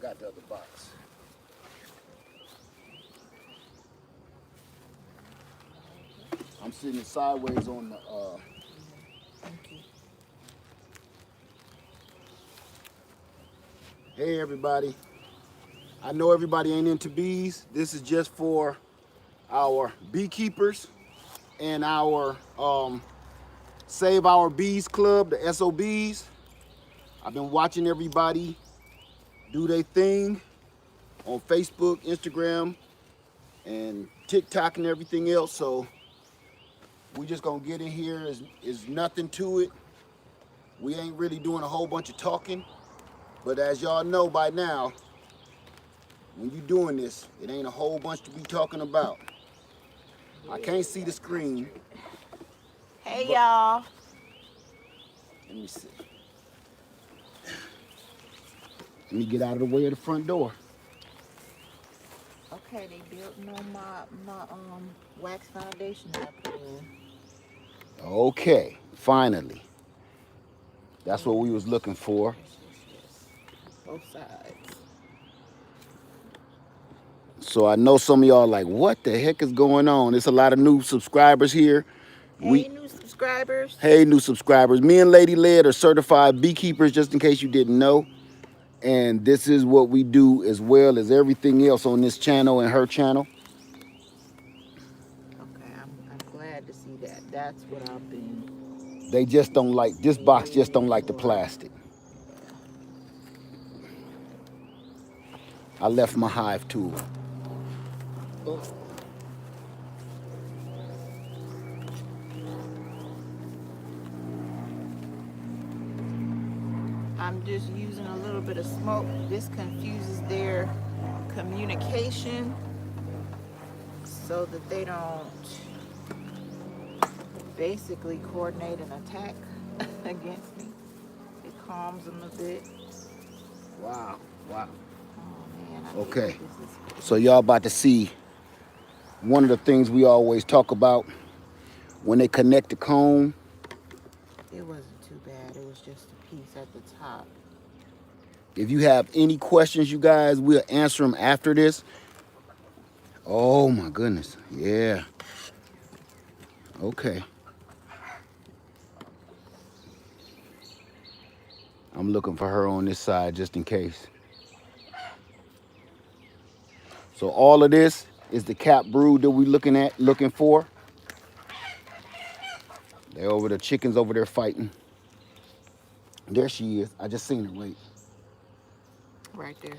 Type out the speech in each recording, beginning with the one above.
got the other box. I'm sitting sideways on the Thank you. Hey everybody. I know everybody ain't into bees. This is just for our beekeepers and our Save Our Bees Club, the S.O.Bs. I've been watching everybody do their thing on Facebook, Instagram, and TikTok and everything else. So we just gonna get in here. Is nothing to it. We ain't really doing a whole bunch of talking. But as y'all know by now, when you doing this, it ain't a whole bunch to be talking about. I can't see the screen. Hey y'all. Let me see. Let me get out of the way of the front door. Okay, they building on my wax foundation that I put in. Okay, finally. That's what we was looking for. Yes. Both sides. So I know some of y'all like, what the heck is going on? There's a lot of new subscribers here. Hey, new subscribers. Hey, new subscribers. Me and Lady Led are certified beekeepers, just in case you didn't know. And this is what we do as well as everything else on this channel and her channel. Okay, I'm glad to see that. That's what I've been. They just don't like, this box just don't like the plastic. I left my hive tool. Oh. I'm just using a little bit of smoke. This confuses their communication so that they don't basically coordinate an attack against me. It calms them a bit. Wow, wow. Oh man, okay, so y'all about to see one of the things we always talk about when they connect the comb. It wasn't too bad. It was just a piece at the top. If you have any questions, you guys, we'll answer them after this. Oh my goodness, yeah. Okay. I'm looking for her on this side just in case. So all of this is the cap brood that we're looking for. They're over the chickens over there fighting. There she is. I just seen her. Wait. Right there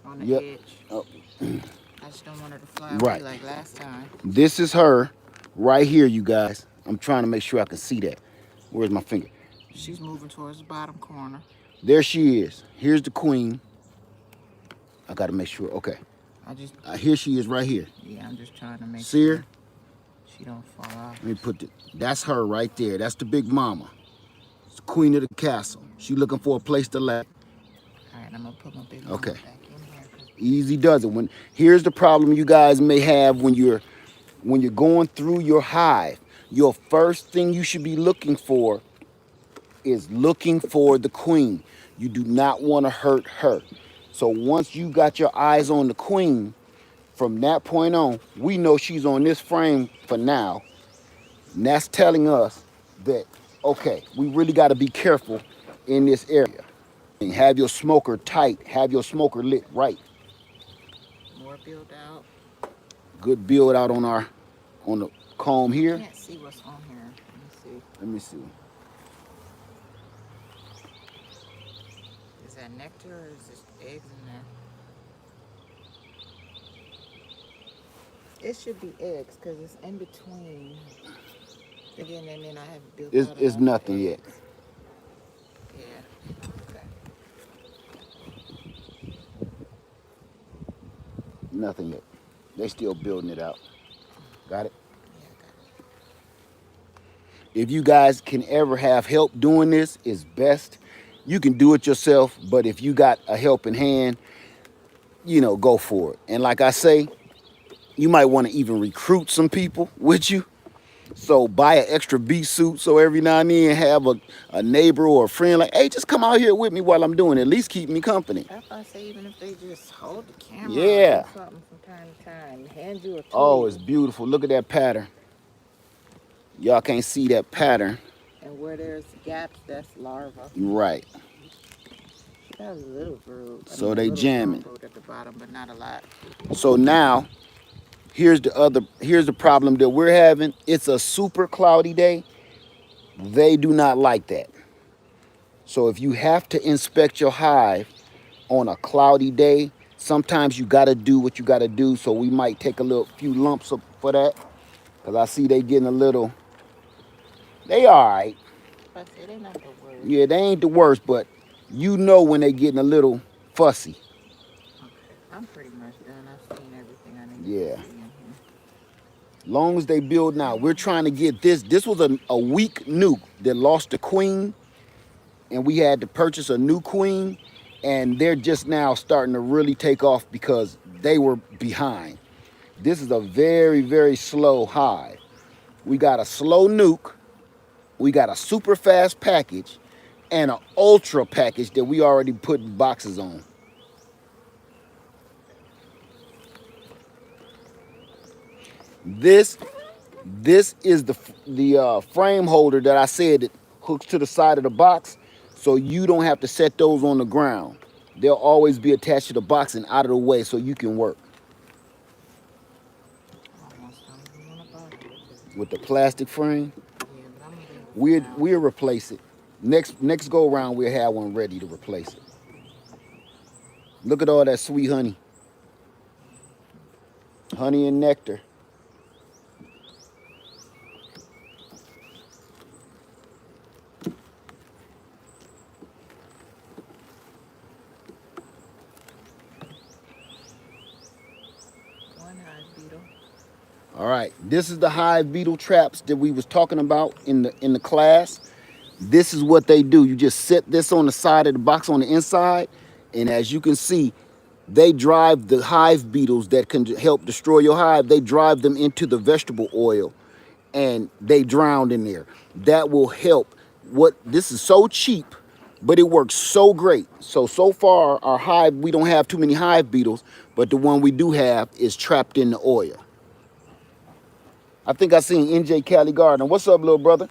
on the edge. Oh. I just don't want her to fly away like last time. This is her right here, you guys. I'm trying to make sure I can see that. Where's my finger? She's moving towards the bottom corner. There she is. Here's the queen. I got to make sure. Okay. Here she is right here. Yeah, I'm just trying to make see her? She don't fall off. Let me put it. That's her right there. That's the big mama. It's the queen of the castle. She looking for a place to lay. All right, I'm gonna put my big mama back in here. Easy does it. Here's the problem you guys may have when you're going through your hive. Your first thing you should be looking for is looking for the queen. You do not want to hurt her. So once you got your eyes on the queen, from that point on, we know she's on this frame for now. And that's telling us that, okay, we really got to be careful in this area. And have your smoker tight, have your smoker lit right. More build out. Good build out on the comb here. I can't see what's on here. Let me see. Is that nectar or is this eggs in there? It should be eggs because it's in between. Again, and then I have built out. It's nothing yet. Yeah. Okay. Nothing yet. They still building it out. Got it? Yeah, I got it. If you guys can ever have help doing this, it's best. You can do it yourself, but if you got a helping hand, you know, go for it. And like I say, you might want to even recruit some people with you. So buy an extra bee suit so every now and then have a neighbor or a friend like, hey, just come out here with me while I'm doing it. At least keep me company. That's why I say even if they just hold the camera or Yeah. do something from time to time, hand you a Oh, tool. it's beautiful. Look at that pattern. Y'all can't see that pattern. And where there's gaps, that's larva. Right. She got a little brood. I So mean, a they little drone jamming. brood at the bottom, but not a lot. So now here's the problem that we're having. It's a super cloudy day. They do not like that. So if you have to inspect your hive on a cloudy day, sometimes you got to do what you got to do. So we might take a little few lumps up for that, because I see they getting a little. They all right. I say they not the worst. Yeah, they ain't the worst, but you know when they getting a little fussy. Okay, I'm pretty much done. I've seen everything I need Yeah. to see in here. Long as they build now, we're trying to get this. This was a weak nuke that lost the queen, and we had to purchase a new queen, and they're just now starting to really take off because they were behind. This is a very, very slow hive. We got a slow nuke, we got a super fast package, and an ultra package that we already put boxes on. This is the frame holder that I said that hooks to the side of the box, so you don't have to set those on the ground. They'll always be attached to the box and out of the way so you can work. Almost don't even want to bother with this. With the plastic frame, Yeah, but I'm gonna leave it for now. we'll replace it. Next go around, we'll have one ready to replace it. Look at all that sweet honey. Honey and nectar. One hive beetle. All right, this is the hive beetle traps that we was talking about in the class. This is what they do. You just set this on the side of the box on the inside, and as you can see, they drive the hive beetles that can help destroy your hive. They drive them into the vegetable oil, and they drown in there. That will help. What this is so cheap, but it works so great. So far our hive, we don't have too many hive beetles, but the one we do have is trapped in the oil. I think I seen NJ Cali Gardner. What's up, little brother?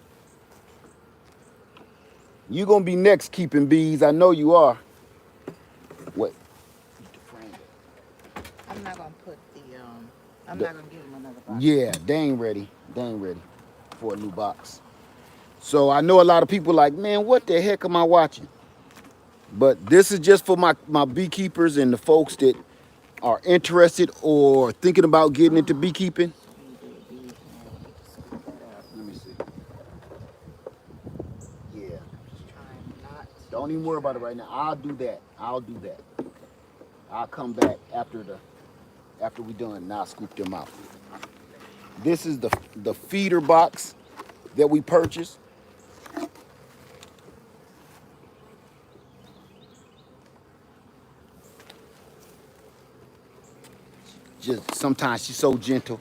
You gonna be next keeping bees. I know you are. What? I'm not gonna put the I'm not gonna give them another box. Yeah, they ain't ready. They ain't ready for a new box. So I know a lot of people like, man, what the heck am I watching? But this is just for my beekeepers and the folks that are interested or thinking about getting into beekeeping. Sweet little beehive. Get to scoop that out. Let me see. Yeah. Just trying not to. Don't even worry about it right now. I'll do that. I'll come back after we done and I'll scoop them out. This is the feeder box that we purchased. Just sometimes she's so gentle.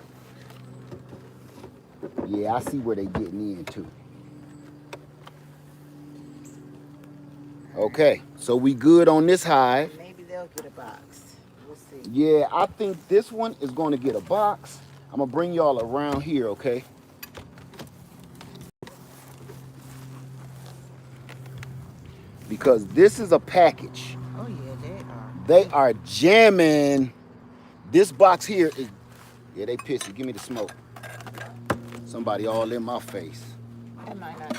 Yeah, I see where they getting into. Okay, so we good on this hive. Maybe they'll get a box. We'll see. Yeah, I think this one is going to get a box. I'm going to bring y'all around here, okay? Because this is a package. Oh yeah, they are. They are jamming. This box here is, yeah, they pissy. Give me the smoke. Somebody all in my face. That might not be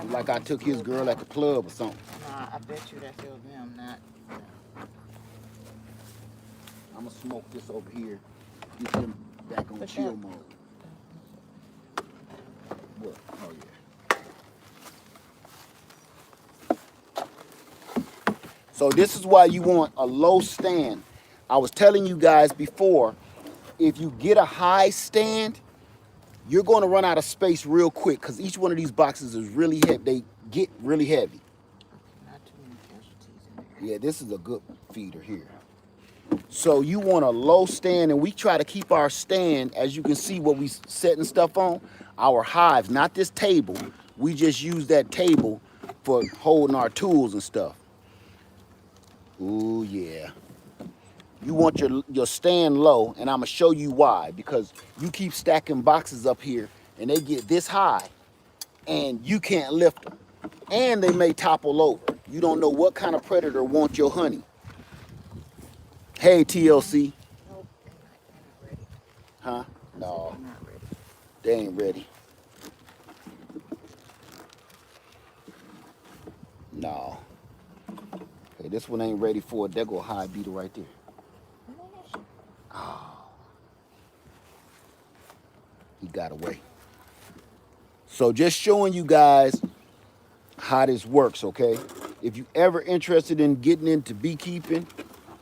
them. Like I took his girl at the club or something. Nah, I bet you that's still them, not. I'm going to smoke this over here. Get them back on But chill that- mode. What? Oh, yeah. So this is why you want a low stand. I was telling you guys before, if you get a high stand, you're going to run out of space real quick because each one of these boxes is really heavy. They get really heavy. Okay, not too many casualties in there. Yeah, this is a good feeder here. So you want a low stand, and we try to keep our stand, as you can see what we setting stuff on, our hives, not this table. We just use that table for holding our tools and stuff. Ooh, yeah. You want your stand low, and I'm gonna show you why. Because you keep stacking boxes up here, and they get this high, and you can't lift them. And they may topple over. You don't know what kind of predator wants your honey. Hey, TLC. Nope, they're not ready. Huh? I No, said they're not ready. they ain't ready. No. Okay, this one ain't ready for it. There go High Beetle right there. Oh, he got away. So just showing you guys how this works, okay? If you ever interested in getting into beekeeping,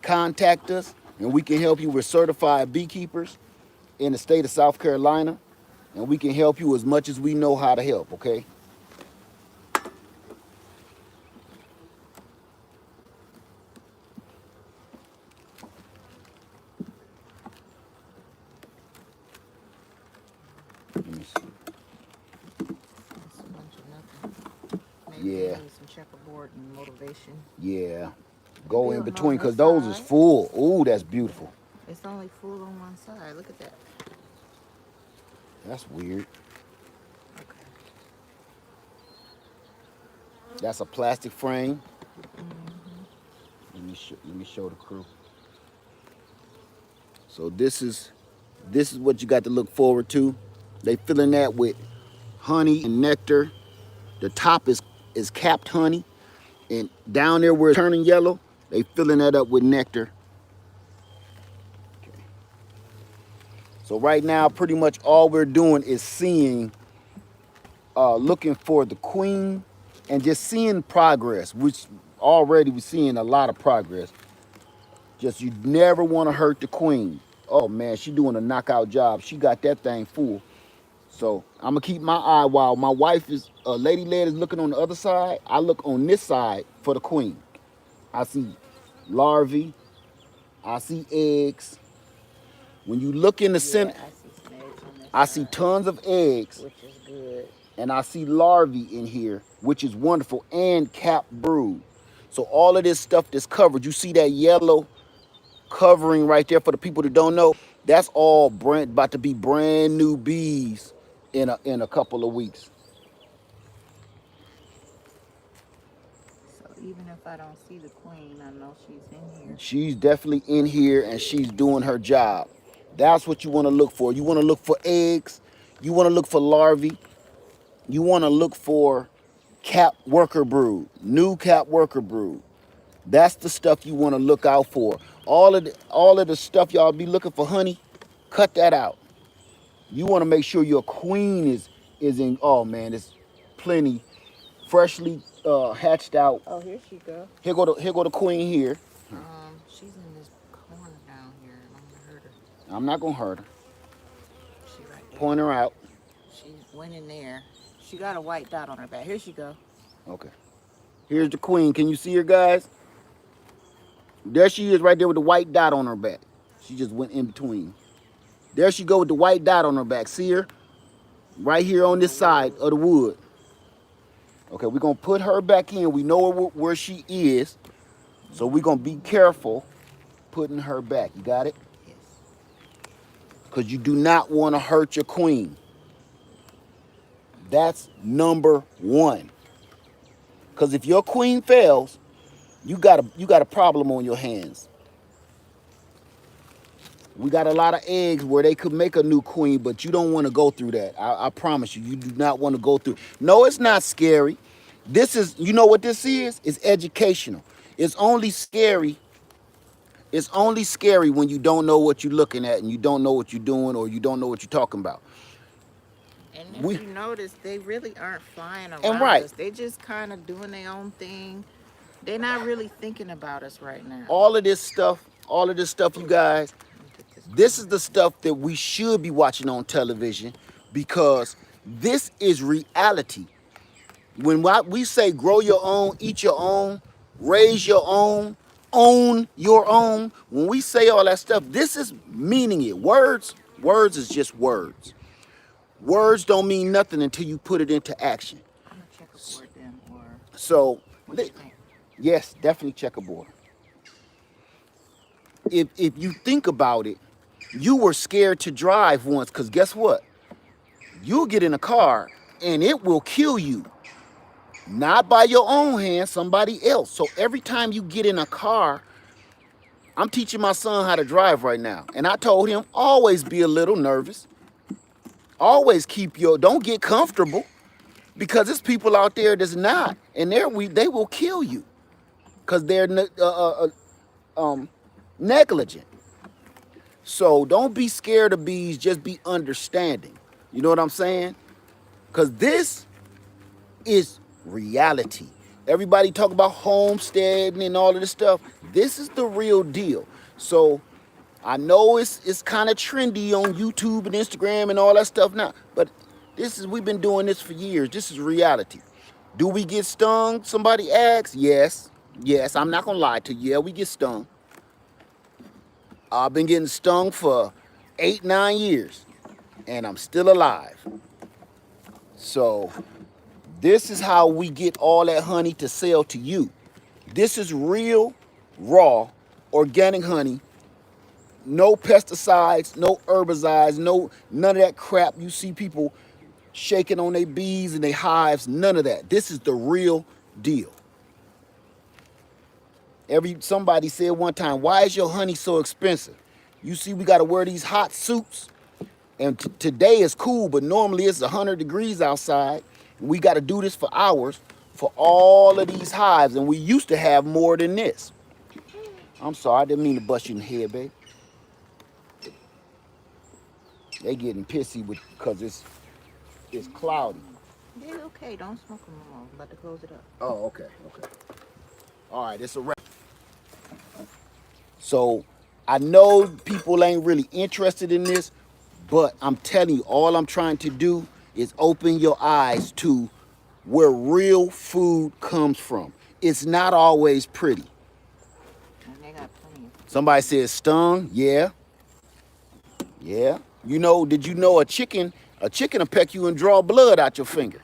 contact us and we can help you with certified beekeepers in the state of South Carolina, and we can help you as much as we know how to help, okay? Let me see. That's a bunch of nothing. Maybe Yeah. they need some checkerboard and motivation. Yeah. Go in Building on between, because this those is side. full. Ooh, that's beautiful. It's only full on one side. Look at that. That's weird. Okay. That's a plastic frame. Let me show the crew. So this is what you got to look forward to. They filling that with honey and nectar. The top is capped honey, and down there where it's turning yellow, they filling that up with nectar. Okay. So right now, pretty much all we're doing is seeing, looking for the queen, and just seeing progress, which already we're seeing a lot of progress. Just you never want to hurt the queen. Oh man, she doing a knockout job. She got that thing full. So I'm gonna keep my eye, while my wife is, Lady Led is looking on the other side. I look on this side for the queen. I see larvae. I see eggs. When you look in the Yeah, center, I see some eggs on this I see side, tons of eggs, which is good. and I see larvae in here, which is wonderful, and capped brood. So all of this stuff that's covered, you see that yellow covering right there. For the people that don't know, that's all about to be brand new bees in a couple of weeks. So even if I don't see the queen, I know she's in here. She's definitely in here, and she's doing her job. That's what you want to look for. You want to look for eggs. You want to look for larvae. You want to look for cap worker brood, new cap worker brood. That's the stuff you want to look out for. All of the stuff y'all be looking for honey, cut that out. You want to make sure your queen is in. Oh man, it's plenty freshly hatched out. Oh, here she go. Here go the queen here. She's in this corner down here, and I'm gonna hurt her. I'm not gonna hurt her. She right there. Point her out. She went in there. She got a white dot on her back. Here she go. Okay. Here's the queen. Can you see her, guys? There she is right there with the white dot on her back. She just went in between. There she go with the white dot on her back. See her? Right here on this side of the wood. Okay, we're going to put her back in. We know where she is. So we're going to be careful putting her back. You got it? Yes. Because you do not want to hurt your queen. That's number one. Because if your queen fails, you got a problem on your hands. We got a lot of eggs where they could make a new queen, but you don't want to go through that. I promise you, you do not want to go through. No, it's not scary. This is, you know what this is? It's educational. It's only scary. It's only scary when you don't know what you're looking at, and you don't know what you're doing, or you don't know what you're talking about. And if you notice, they really aren't flying around right. us. They just kind of doing their own thing. They're not really thinking about us right now. All of this stuff, you guys, this is the stuff that we should be watching on television, because this is reality. When we say grow your own, eat your own, raise your own, own your own. When we say all that stuff, this is meaning it. Words is just words. Words don't mean nothing until you put it into action. I'm gonna check a board then, or So, what you think? yes, definitely checkerboard. If you think about it, you were scared to drive once, because guess what? You'll get in a car and it will kill you. Not by your own hand, somebody else. So every time you get in a car, I'm teaching my son how to drive right now. And I told him, always be a little nervous. Always don't get comfortable, because there's people out there that's not. And they will kill you because they're negligent. So don't be scared of bees, just be understanding. You know what I'm saying? Because this is reality. Everybody talk about homesteading and all of this stuff. This is the real deal. So I know it's kind of trendy on YouTube and Instagram and all that stuff now, but we've been doing this for years. This is reality. Do we get stung? Somebody asks. Yes. Yes, I'm not gonna lie to you. Yeah, we get stung. I've been getting stung for 8-9 years, and I'm still alive. So this is how we get all that honey to sell to you. This is real, raw, organic honey. No pesticides, no herbicides, none of that crap you see people shaking on their bees and their hives. None of that. This is the real deal. Somebody said one time, why is your honey so expensive? You see, we got to wear these hot suits, and today is cool, but normally it's 100 degrees outside. And we got to do this for hours for all of these hives, and we used to have more than this. I'm sorry, I didn't mean to bust you in the head, babe. They getting pissy because it's cloudy. Yeah, okay. Don't smoke them no more. I'm about to close it up. Oh, okay. All right, it's a wrap. So I know people ain't really interested in this, but I'm telling you, all I'm trying to do is open your eyes to where real food comes from. It's not always pretty. And they got plenty. Somebody says stung. Yeah. You know, did you know a chicken will peck you and draw blood out your finger?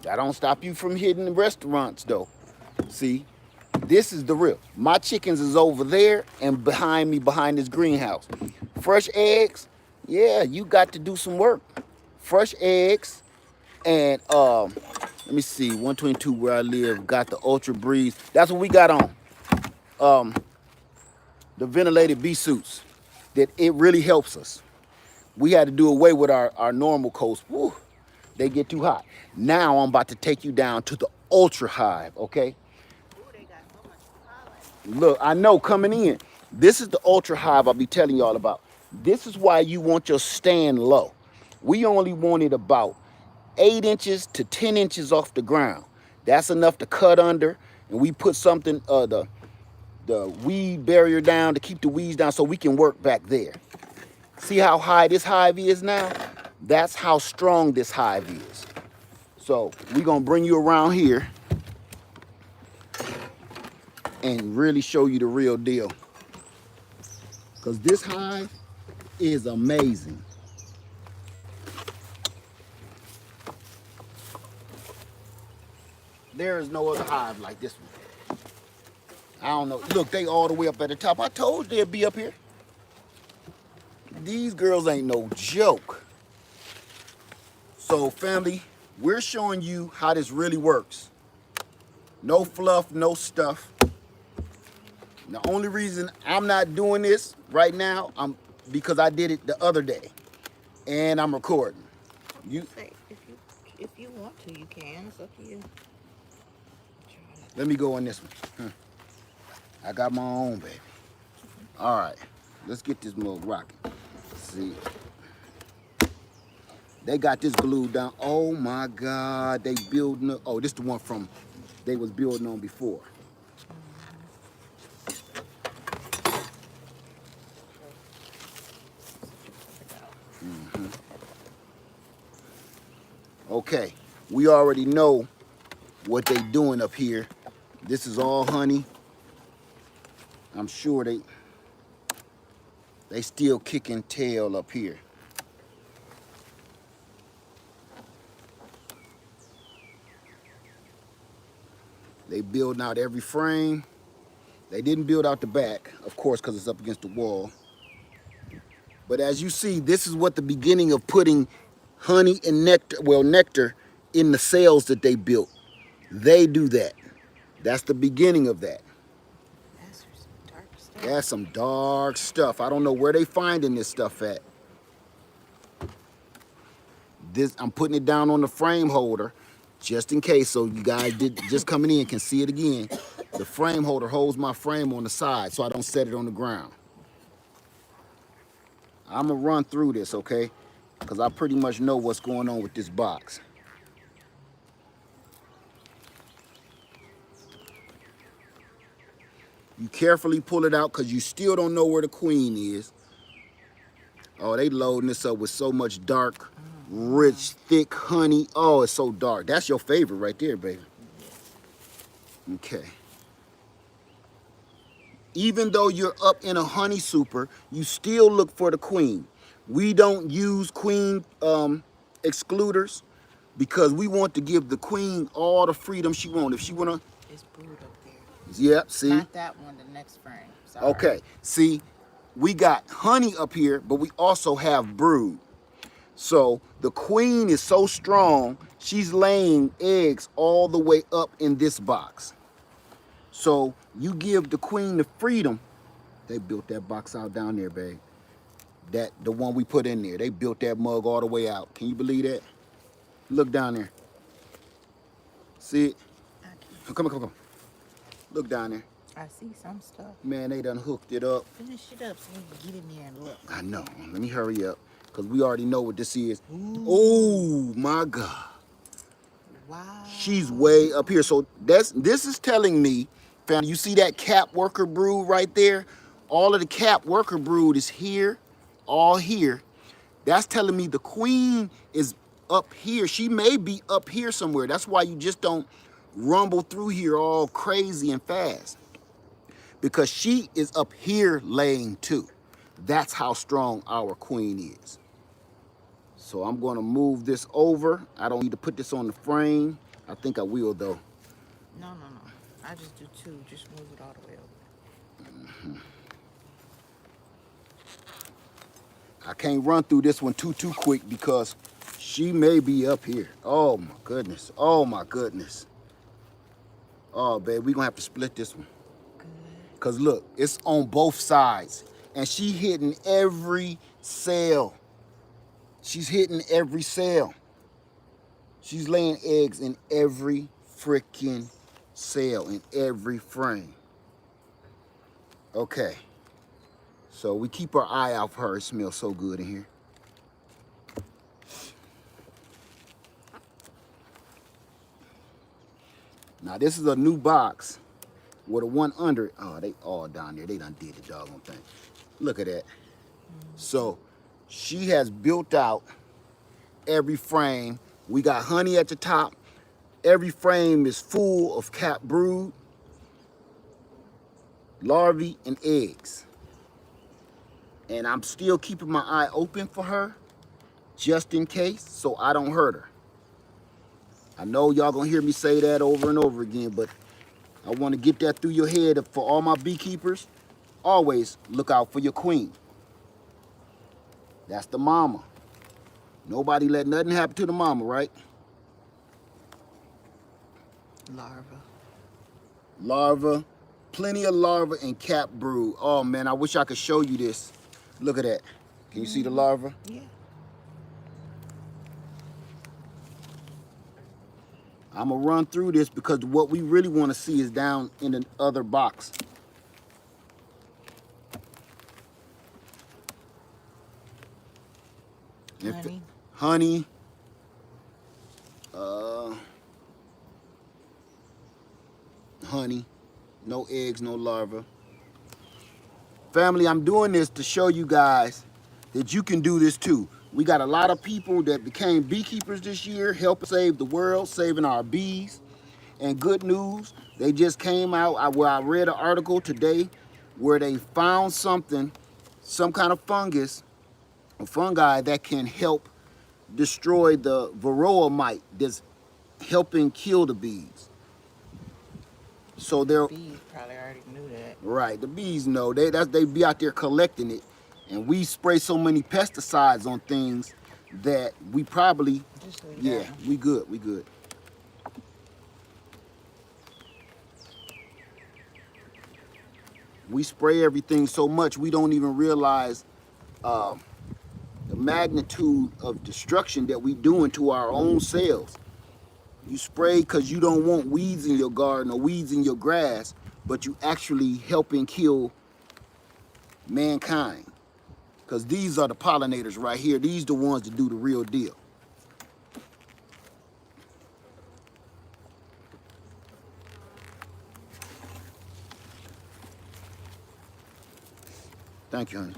That don't stop you from hitting the restaurants though. See, this is the real. My chickens is over there and behind me, behind this greenhouse. Fresh eggs, yeah, you got to do some work. Fresh eggs, and let me see, 122 where I live got the Ultra Breeze. That's what we got on. The ventilated bee suits. That it really helps us. We had to do away with our normal coats. Woo, they get too hot. Now I'm about to take you down to the Ultra Hive, okay? Ooh, they got so much pollen. Look, I know coming in, this is the Ultra Hive I'll be telling y'all about. This is why you want your stand low. We only wanted about 8 inches to 10 inches off the ground. That's enough to cut under, and we put something, the weed barrier down to keep the weeds down so we can work back there. See how high this hive is now? That's how strong this hive is. So we're gonna bring you around here and really show you the real deal. Because this hive is amazing. There is no other hive like this one. I don't know. Look, they all the way up at the top. I told you they'd be up here. These girls ain't no joke. So family, we're showing you how this really works. No fluff, no stuff. The only reason I'm not doing this right now, because I did it the other day, and I'm recording. Say, if you want to, you can. It's up to you. Let me go on this one. I got my own, baby. All right, let's get this mug rocking. See, they got this glued down. Oh my God, they building. Oh, this the one from they was building on before. Okay, we already know what they doing up here. This is all honey. I'm sure they still kicking tail up here. They building out every frame. They didn't build out the back, of course, because it's up against the wall. But as you see, this is what the beginning of putting honey and nectar, well, nectar in the cells that they built. They do that. That's the beginning of that. That's some dark stuff. That's some dark stuff. I don't know where they finding this stuff at. I'm putting it down on the frame holder just in case, so you guys just coming in can see it again. The frame holder holds my frame on the side so I don't set it on the ground. I'm gonna run through this, okay? Because I pretty much know what's going on with this box. You carefully pull it out because you still don't know where the queen is. Oh, they loading this up with so much dark, rich, thick honey. Oh, it's so dark. That's your favorite right there, baby. Okay. Even though you're up in a honey super, you still look for the queen. We don't use queen excluders because we want to give the queen all the freedom she wants. If she wanna, It's brood up there. yep, see? Not that one, the next frame. Sorry. Okay, see, we got honey up here, but we also have brood. So the queen is so strong, she's laying eggs all the way up in this box. So you give the queen the freedom. They built that box out down there, babe. The one we put in there. They built that mug all the way out. Can you believe that? Look down there. See it? Come on. Look down there. I see some stuff. Man, they done hooked it up. Finish it up so we can get in there and look. I know. Let me hurry up, because we already know what this is. Oh, my God. Wow. She's way up here. So this is telling me, family, you see that cap worker brood right there? All of the cap worker brood is here, all here. That's telling me the queen is up here. She may be up here somewhere. That's why you just don't rumble through here all crazy and fast. Because she is up here laying too. That's how strong our queen is. So I'm going to move this over. I don't need to put this on the frame. I think I will, though. No. I just do two. Just move it all the way over. I can't run through this one too quick because she may be up here. Oh, my goodness. Oh, my goodness. Oh, babe, we're going to have to split this one. Good. Because, look, it's on both sides. And she hitting every cell. She's hitting every cell. She's laying eggs in every freaking cell, in every frame. Okay. So we keep our eye out for her. It smells so good in here. Now this is a new box with a one under it. Oh, they all down there. They done did the doggone thing. Look at that. So she has built out every frame. We got honey at the top. Every frame is full of cap brood, larvae, and eggs. And I'm still keeping my eye open for her just in case so I don't hurt her. I know y'all gonna hear me say that over and over again, but I want to get that through your head for all my beekeepers. Always look out for your queen. That's the mama. Nobody let nothing happen to the mama, right? Larva. Plenty of larva and cap brood. Oh man, I wish I could show you this. Look at that. Can you see the larva? Yeah. I'm gonna run through this because what we really want to see is down in the other box. Honey. Honey. Honey. No eggs, no larva. Family, I'm doing this to show you guys that you can do this too. We got a lot of people that became beekeepers this year, helping save the world, saving our bees. And good news, they just came out where I read an article today where they found something, some kind of fungus or fungi that can help destroy the varroa mite that's helping kill the bees. So they're Bees probably already knew that. right. The bees know they be out there collecting it, and we spray so many pesticides on things that we probably Just leave yeah that one. we good we good. We spray everything so much we don't even realize the magnitude of destruction that we doing to our own cells. You spray because you don't want weeds in your garden or weeds in your grass, but you actually helping kill mankind. Because these are the pollinators right here. These the ones that do the real deal. Thank you, honey.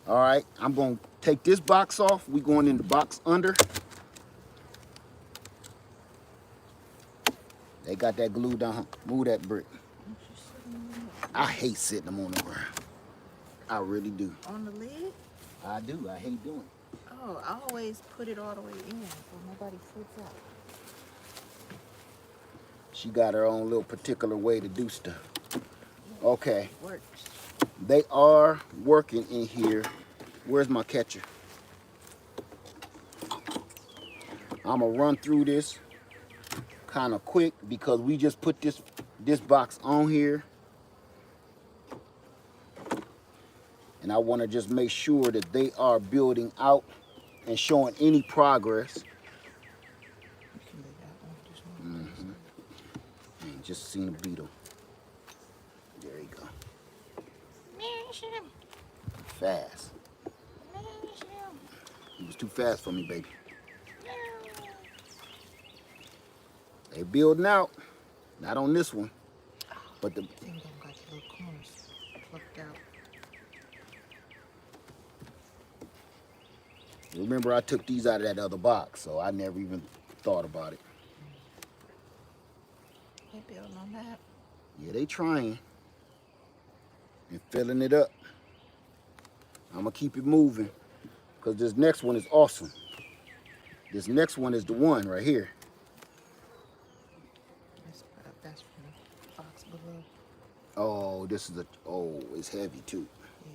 All right, I'm going to take this box off. We going in the box under. They got that glue down. Move that brick. I hate sitting them on the ground. I really do. On the lid? I do. I hate doing it. Oh, I always put it all the way in so nobody flips out. She got her own little particular way to do stuff. Okay. Works. They are working in here. Where's my catcher? I'm gonna run through this kind of quick because we just put this box on here. And I want to just make sure that they are building out and showing any progress. You can leave that one. Just one. And just seen a beetle. There you go. Fast. He was too fast for me, baby. They building out. Not on this one. But the Some of them got the little corners plucked out. remember I took these out of that other box, so I never even thought about it. They building on that. Yeah, they trying and filling it up. I'm gonna keep it moving because this next one is awesome. This next one is the one right here. That's from the box below. Oh, this is it's heavy too. Yeah.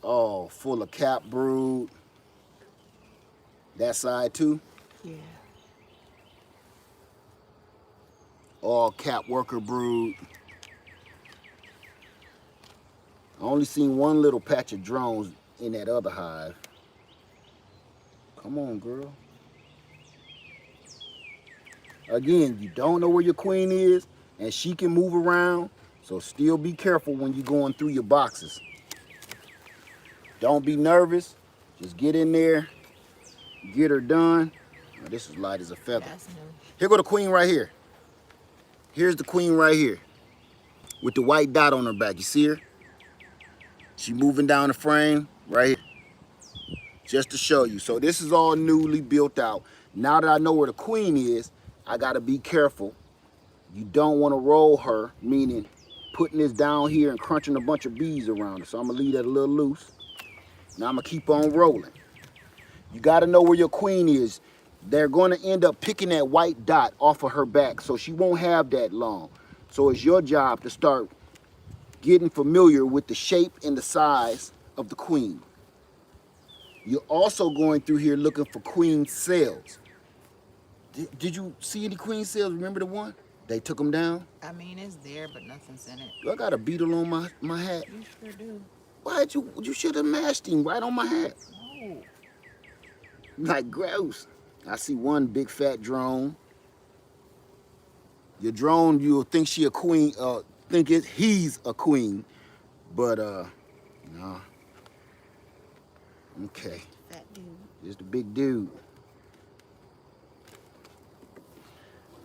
Oh, full of cap brood. That side too. Yeah. All cap worker brood. I only seen one little patch of drones in that other hive. Come on, girl. Again, you don't know where your queen is, and she can move around, so still be careful when you're going through your boxes. Don't be nervous. Just get in there, get her done. Oh, this is light as a feather. That's new. Here go the queen right here. Here's the queen right here with the white dot on her back. You see her? She moving down the frame right here. Just to show you. So this is all newly built out. Now that I know where the queen is, I gotta be careful. You don't wanna roll her, meaning putting this down here and crunching a bunch of bees around her. So I'm gonna leave that a little loose. Now I'm gonna keep on rolling. You gotta know where your queen is. They're gonna end up picking that white dot off of her back, so she won't have that long. So it's your job to start getting familiar with the shape and the size of the queen. You're also going through here looking for queen cells. Did you see any queen cells? Remember the one? They took them down? I mean, it's there, but nothing's in it. I got a beetle on my hat. You sure do. Why did you should have mashed him right on my hat. No. Like gross. I see one big fat drone. Your drone, you'll think she a queen, he's a queen, but no. Okay. Fat dude. Just a big dude.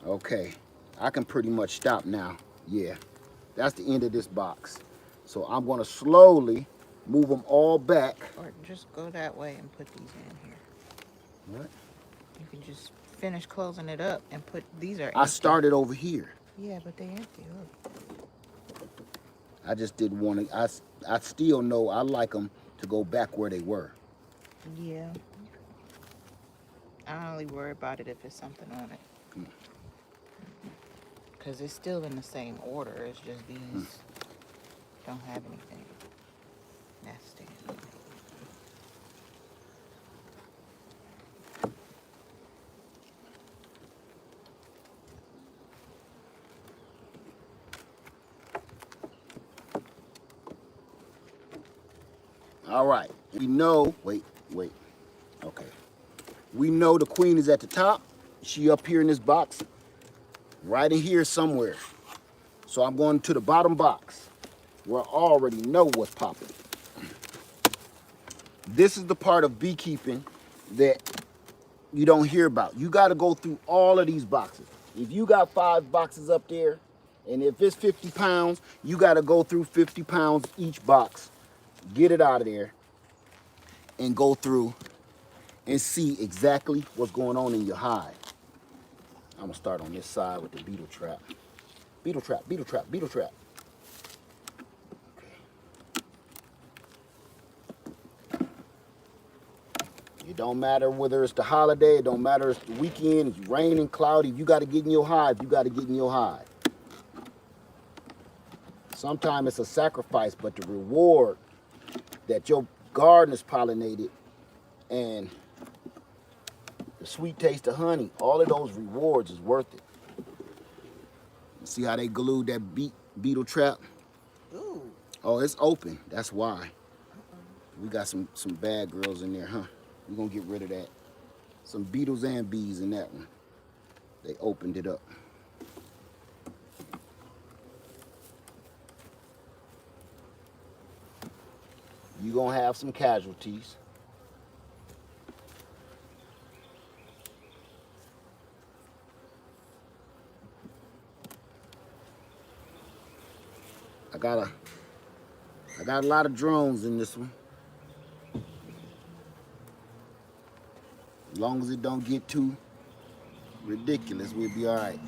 Okay, I can pretty much stop now. Yeah, that's the end of this box. So I'm gonna slowly move them all back. Or just go that way and put these in here. What? You can just finish closing it up and put these are empty. I started over here. Yeah, but they empty. Look. I just didn't want to. I still know I like them to go back where they were. Yeah. I only worry about it if it's something on it. Because it's still in the same order. It's just these don't have anything. That's it. All right. We know. Wait. Okay. We know the queen is at the top. She up here in this box, right in here somewhere. So I'm going to the bottom box where I already know what's popping. This is the part of beekeeping that you don't hear about. You got to go through all of these boxes. If you got 5 boxes up there, and if it's 50 pounds, you got to go through 50 pounds each box, get it out of there, and go through and see exactly what's going on in your hive. I'm gonna start on this side with the beetle trap. Beetle trap, beetle trap, beetle trap. It don't matter whether it's the holiday, it don't matter if it's the weekend, it's raining, cloudy. If you got to get in your hive, you got to get in your hive. Sometimes it's a sacrifice, but the reward that your garden is pollinated and the sweet taste of honey, all of those rewards is worth it. See how they glued that beetle trap? Ooh. Oh, it's open. That's why. We got some bad girls in there, huh? We're gonna get rid of that. Some beetles and bees in that one. They opened it up. You're gonna have some casualties. I got a lot of drones in this one. As long as it don't get too ridiculous, we'll be all right.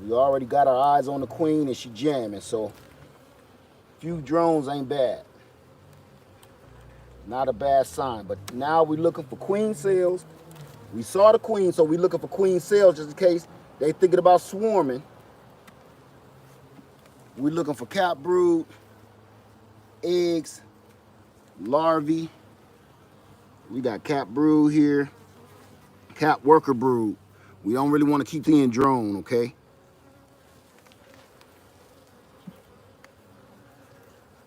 We already got our eyes on the queen and she jamming, so few drones ain't bad. Not a bad sign, but now we're looking for queen cells. We saw the queen, so we're looking for queen cells just in case they thinking about swarming. We're looking for cap brood, eggs, larvae. We got cap brood here, cap worker brood. We don't really want to keep seeing drone, okay?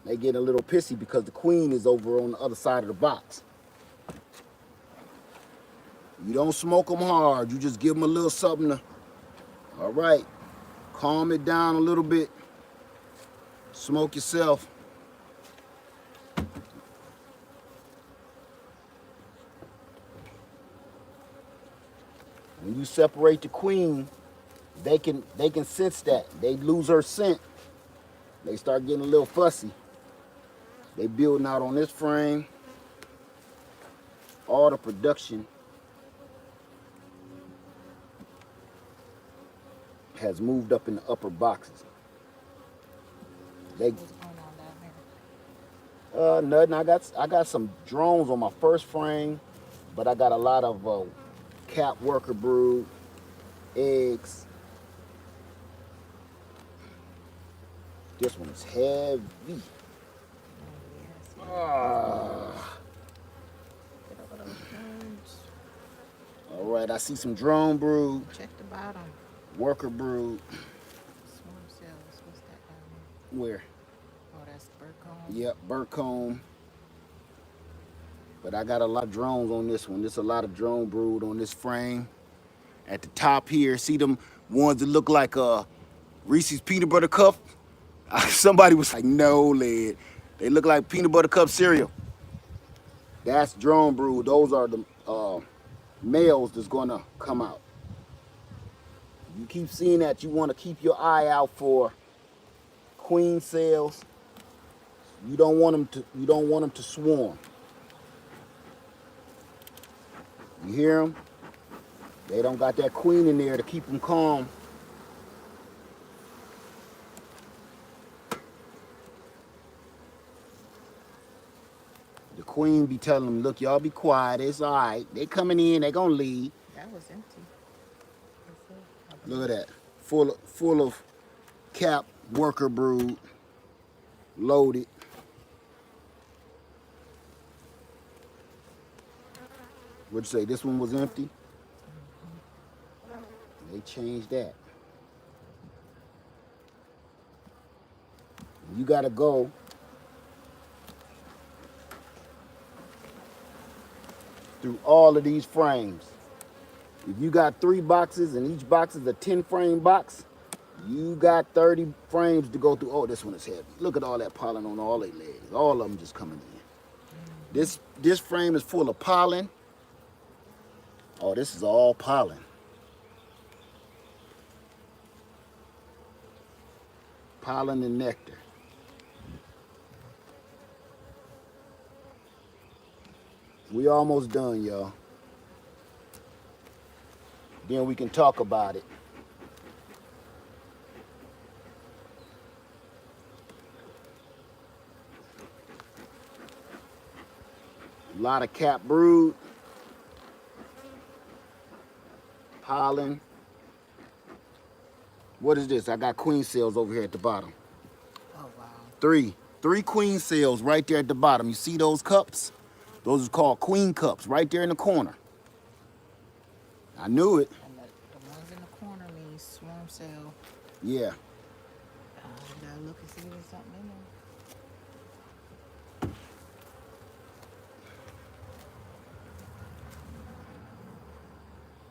They get a little pissy because the queen is over on the other side of the box. You don't smoke them hard. You just give them a little something to, all right, calm it down a little bit. Smoke yourself. When you separate the queen, they can sense that. They lose her scent. They start getting a little fussy. They building out on this frame. All the production has moved up in the upper boxes. They What's going on down there? nothing. I got some drones on my first frame, but I got a lot of cap worker brood, eggs. This one is heavy. All right, I see some drone brood, Check the bottom. worker brood. Swarm cells. What's that down Where? there? Oh, that's bird comb. Yep, bird comb. But I got a lot of drones on this one. There's a lot of drone brood on this frame. At the top here, see them ones that look like Reese's peanut butter cup? Somebody was like, no, lad. They look like peanut butter cup cereal. That's drone brood. Those are the males that's gonna come out. You keep seeing that, you wanna keep your eye out for queen cells. You don't want them to swarm. You hear them? They don't got that queen in there to keep them calm. The queen be telling them, look, y'all be quiet. It's all right. They coming in. They gonna leave. That was empty. Look at that. Full of cap worker brood. Loaded. What'd you say? This one was empty? They changed that. You gotta go through all of these frames. If you got 3 boxes and each box is a 10 frame box, you got 30 frames to go through. Oh, this one is heavy. Look at all that pollen on all their legs. All of them just coming in. This frame is full of pollen. Oh, this is all pollen. Pollen and nectar. We almost done, y'all. Then we can talk about it. A lot of cap brood. Pollen. What is this? I got queen cells over here at the bottom. Oh, wow. 3 queen cells right there at the bottom. You see those cups? Those are called queen cups right there in the corner. I knew it. And the ones in the corner mean swarm cell. Yeah. You gotta look and see if there's something in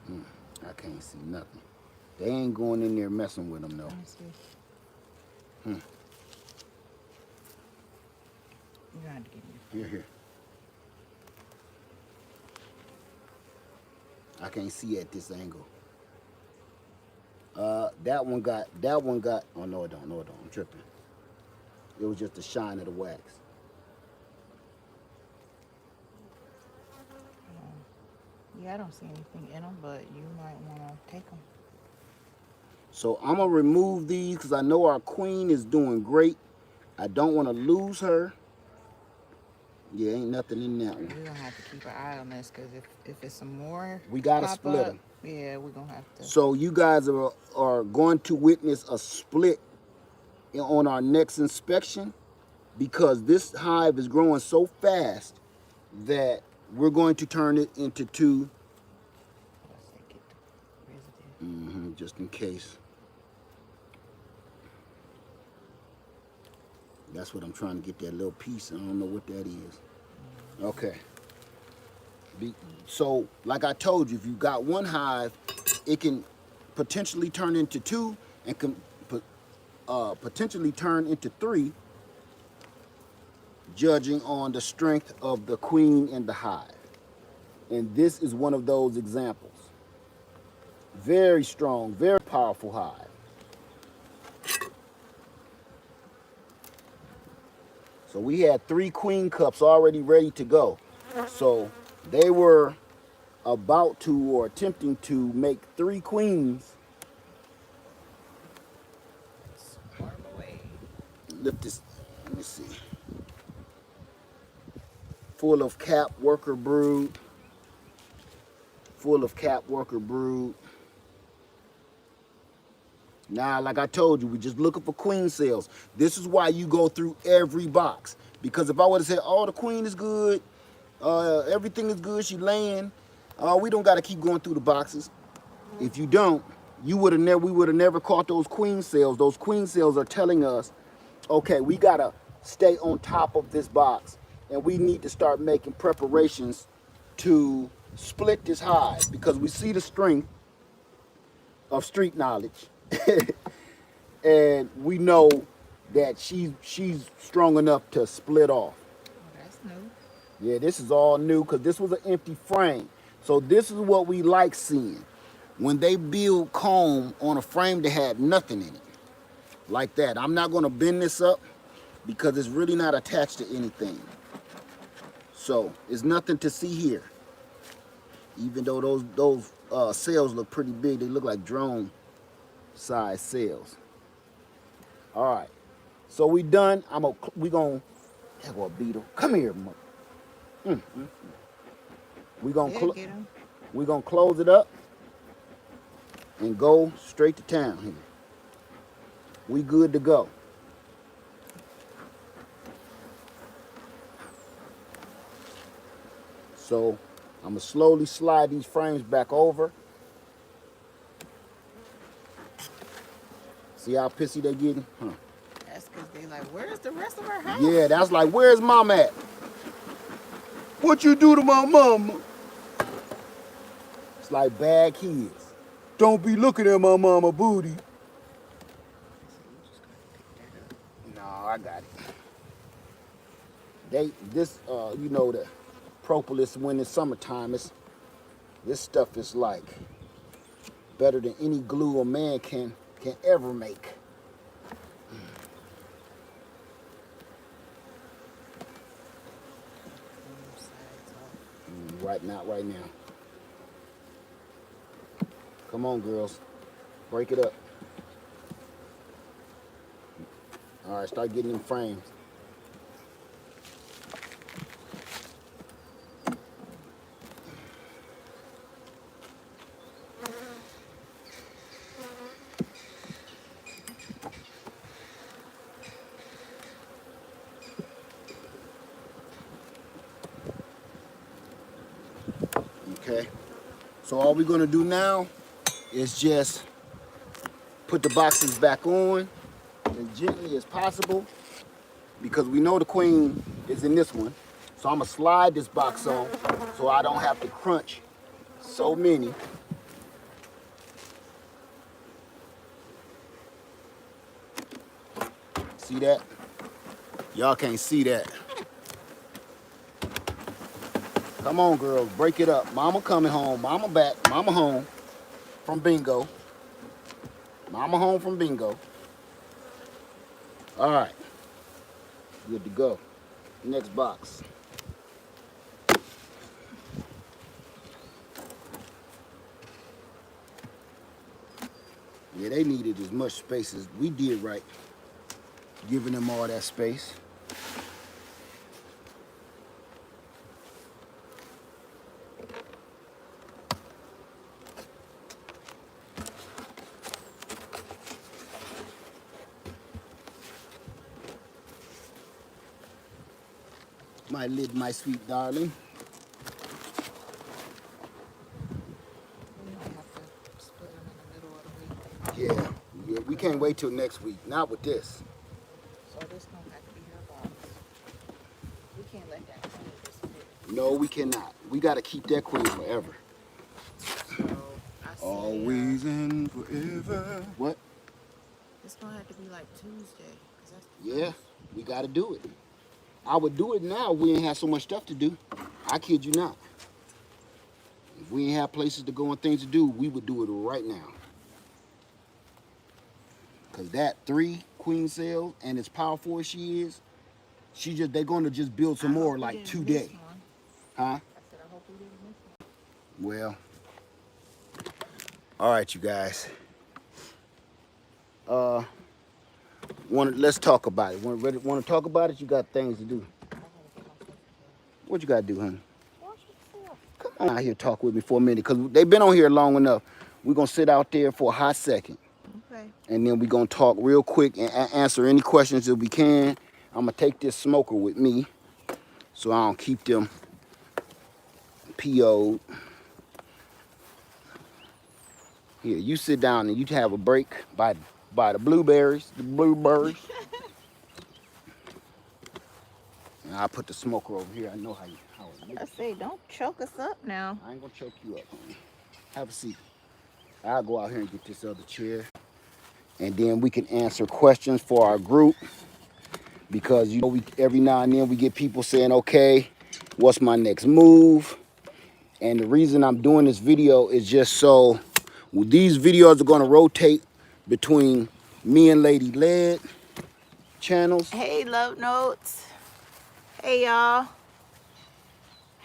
there. I can't see nothing. They ain't going in there messing with them though. Let me see. Hmm. You're gonna have to get in. Here. I can't see at this angle. That one got, oh no it don't, I'm tripping. It was just the shine of the wax. Yeah, I don't see anything in them, but you might want to take them. So I'm gonna remove these because I know our queen is doing great. I don't want to lose her. Yeah, ain't nothing in that one. We're gonna have to keep an eye on this because if it's some more, We gotta pop split up, them. Yeah, we're gonna have to. So you guys are going to witness a split on our next inspection because this hive is growing so fast that we're going to turn it into 2. Let's take it residue. Just in case. That's what I'm trying to get, that little piece. I don't know what that is. Okay. So, like I told you, if you got 1 hive, it can potentially turn into 2 and can potentially turn into 3, judging on the strength of the queen and the hive. And this is one of those examples. Very strong, very powerful hive. So we had 3 queen cups already ready to go. So they were about to or attempting to make 3 queens. Swarm away. Lift this, let me see. Full of cap worker brood. Full of cap worker brood. Now, like I told you, we're just looking for queen cells. This is why you go through every box. Because if I would have said, oh, the queen is good, everything is good, she laying, we don't got to keep going through the boxes. If you don't, we would have never caught those queen cells. Those queen cells are telling us, okay, we got to stay on top of this box. And we need to start making preparations to split this hive. Because we see the strength of street knowledge. And we know that she's strong enough to split off. Oh, that's new. Yeah, this is all new because this was an empty frame. So this is what we like seeing. When they build comb on a frame that had nothing in it. Like that. I'm not going to bend this up because it's really not attached to anything. So, there's nothing to see here. Even though those cells look pretty big, they look like drone size cells. All right, so we done. We gonna that boy Beetle. Come here, we gonna They'll get them. we gonna close it up and go straight to town here. We good to go. So I'm gonna slowly slide these frames back over. See how pissy they getting? Huh. That's because they like, where's the rest of our house? Yeah, that's like, where's mom at? What you do to my mama? It's like bad kids. Don't be looking at my mama booty. No, I got it. You know, the propolis when it's summertime, this stuff is like better than any glue a man can ever make. Not right now. Come on, girls. Break it up. All right, start getting them frames. Okay. So all we're gonna do now is just put the boxes back on as gently as possible because we know the queen is in this one. So I'm gonna slide this box on so I don't have to crunch so many. See that? Y'all can't see that. Come on, girls, break it up. Mama coming home, mama back, mama home from bingo. Mama home from bingo. All right, good to go. Next box. Yeah, they needed as much space as we did right, giving them all that space. My lid, my sweet darling. Yeah, we can't wait till next week. Not with this. So this gonna have to be her box. We can't let that queen disappear. No, we cannot. We got to keep that queen forever. So I say, Always and forever. What? It's gonna have to be like Tuesday. 'Cause that's the Yeah, we got to do it. I would do it now if we ain't have so much stuff to do. I kid you not. If we ain't have places to go and things to do, we would do it right now. Cause that 3 queen cells and as powerful as she is, they're gonna just build some more like today. Huh? I said I hope we didn't miss one. Well, all right, you guys. Let's talk about it. Want to talk about it? You got things to do. What you got to do, honey? Come on out here, talk with me for a minute, because they've been on here long enough. We're going to sit out there for a hot second. Okay. And then we're going to talk real quick and answer any questions that we can. I'm going to take this smoker with me so I don't keep them PO'd. Here, you sit down and you have a break by the blueberries, And I'll put the smoker over here. I know how it makes. I say, don't choke us up now. I ain't gonna choke you up, honey. Have a seat. I'll go out here and get this other chair. And then we can answer questions for our group. Because you know, every now and then we get people saying, okay, what's my next move? And the reason I'm doing this video is just so these videos are gonna rotate between me and Lady Led channels. Hey, love notes. Hey, y'all.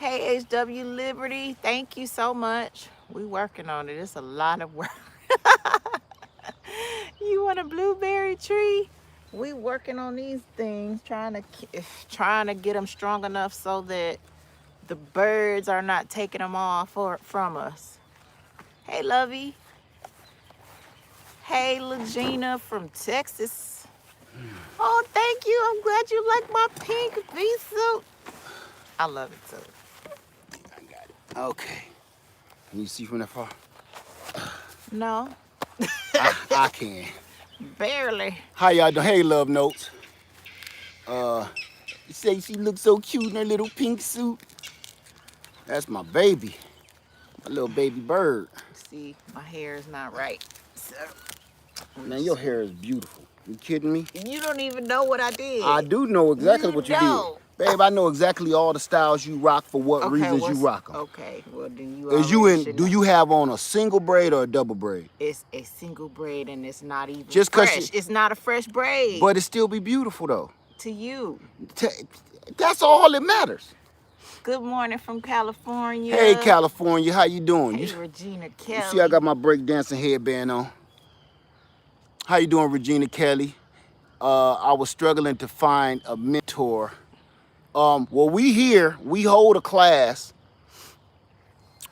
Hey, HW Liberty, thank you so much. We working on it. It's a lot of work. You want a blueberry tree? We working on these things, trying to get them strong enough so that the birds are not taking them all from us. Hey, Lovey. Hey, Legina from Texas. Oh, thank you. I'm glad you like my pink bee suit. I love it too. I got it. Okay. Can you see from that far? No, I can. barely. How y'all doing? Hey, love notes. You say she looks so cute in her little pink suit. That's my baby. My little baby bird. See, my hair is not right. So, Man, your hair is beautiful. You kidding me? you don't even know what I did. I do know exactly what you don't. did. Babe, I know exactly all the styles you rock for what Okay, reasons you rock them. Okay, well then you Is you already in? should Do know. you have on a single braid or a double braid? It's a single braid and it's not even Just 'cause fresh. It's not a fresh braid. But it still be beautiful though. To you. That's all that matters. Good morning from California. Hey, California, how you doing? Hey, Regina Kelly. You see I got my breakdancing headband on. How you doing, Regina Kelly? I was struggling to find a mentor. Well, we hold a class.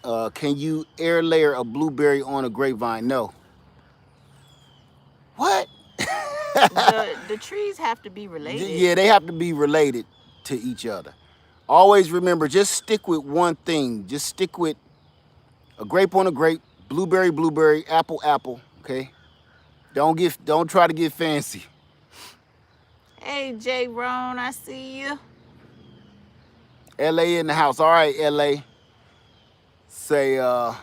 Can you air layer a blueberry on a grapevine? No. What? the trees have to be related. Yeah, they have to be related to each other. Always remember, just stick with one thing. Just stick with a grape on a grape, blueberry, blueberry, apple, apple, okay? Don't try to get fancy. Hey, J. Ron, I see you. LA in the house. All right, LA. Say, let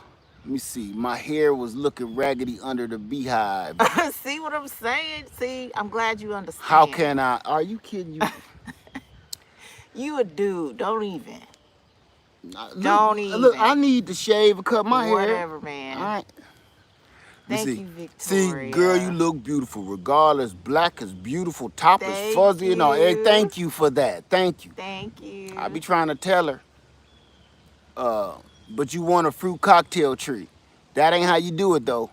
me see. My hair was looking raggedy under the beehive. See what I'm saying? See, I'm glad you understand. How can I? Are you kidding? You a dude. Don't even. Don't even. Look, I need to shave or cut my hair. Whatever, man. All right. Thank you, Victoria. See, girl, you look beautiful. Regardless, black is beautiful. Top is fuzzy and all. Hey, thank you for that. Thank you. Thank you. I be trying to tell her. But you want a fruit cocktail tree. That ain't how you do it though.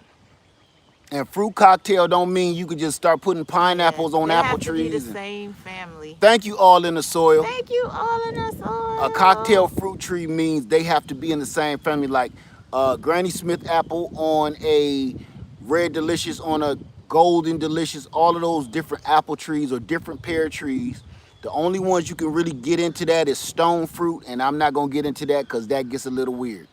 And fruit cocktail don't mean you could just start putting pineapples on apple trees. They have to be the same family. Thank you, all in the soil. Thank you, all in the soil. A cocktail fruit tree means they have to be in the same family, like Granny Smith apple on a red delicious, on a golden delicious, all of those different apple trees or different pear trees. The only ones you can really get into that is stone fruit, and I'm not gonna get into that because that gets a little weird.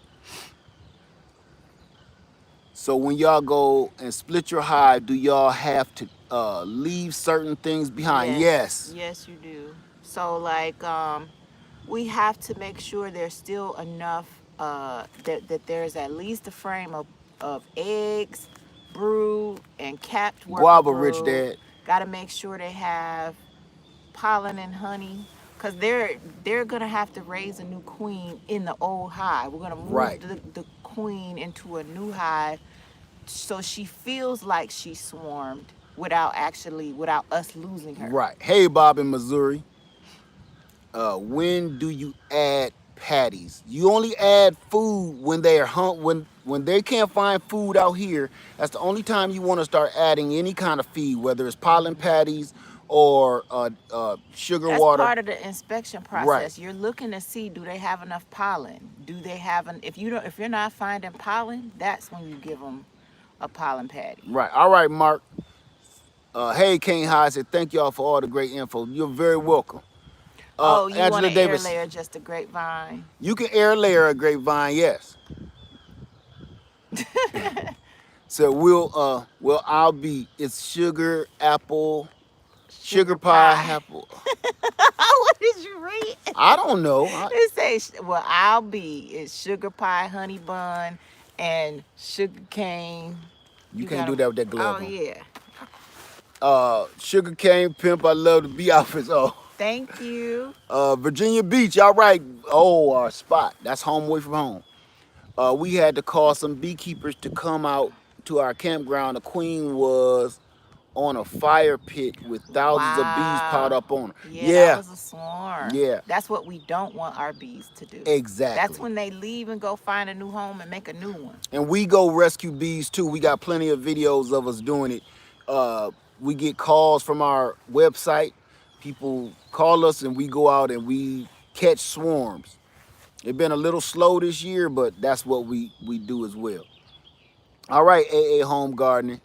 So when y'all go and split your hive, do y'all have to leave certain things behind? Yes. Yes, you do. So like we have to make sure there's still enough that there's at least a frame of eggs, brood, and capped worker Guava brood. rich, Dad. Got to make sure they have pollen and honey, because they're gonna have to raise a new queen in the old hive. We're gonna move the queen into a new hive, so she feels like she swarmed without us losing her. Right. Hey, Bob in Missouri. When do you add patties? You only add food when they are when they can't find food out here. That's the only time you want to start adding any kind of feed, whether it's pollen patties or sugar water. That's part of the inspection process. Right. You're looking to see, do they have enough pollen? Do they have if you're not finding pollen, that's when you give them a pollen patty. Right. All right, Mark. Hey, King High said, thank y'all for all the great info. You're very welcome. You Angela want to air layer just a grapevine? You can air layer a grapevine, yes. So it's sugar, apple, sugar pie, apple. What did you read? I don't know. It says, it's sugar pie, honey bun, and sugar cane. You can't do that with that glove on. Yeah. Sugar cane pimp, I love the bee outfits. Oh. Thank you. Virginia Beach, all right. Oh, our spot. That's home away from home. We had to call some beekeepers to come out to our campground. The queen was on a fire pit with thousands of bees piled Wow. up on her. Yeah, that Yeah, was a swarm. yeah, That's what we don't want our bees to do. That's exactly. when they leave and go find a new home and make a new one. And we go rescue bees too. We got plenty of videos of us doing it. We get calls from our website. People call us and we go out and we catch swarms. It's been a little slow this year, but that's what we do as well. All right, AA Home Gardening.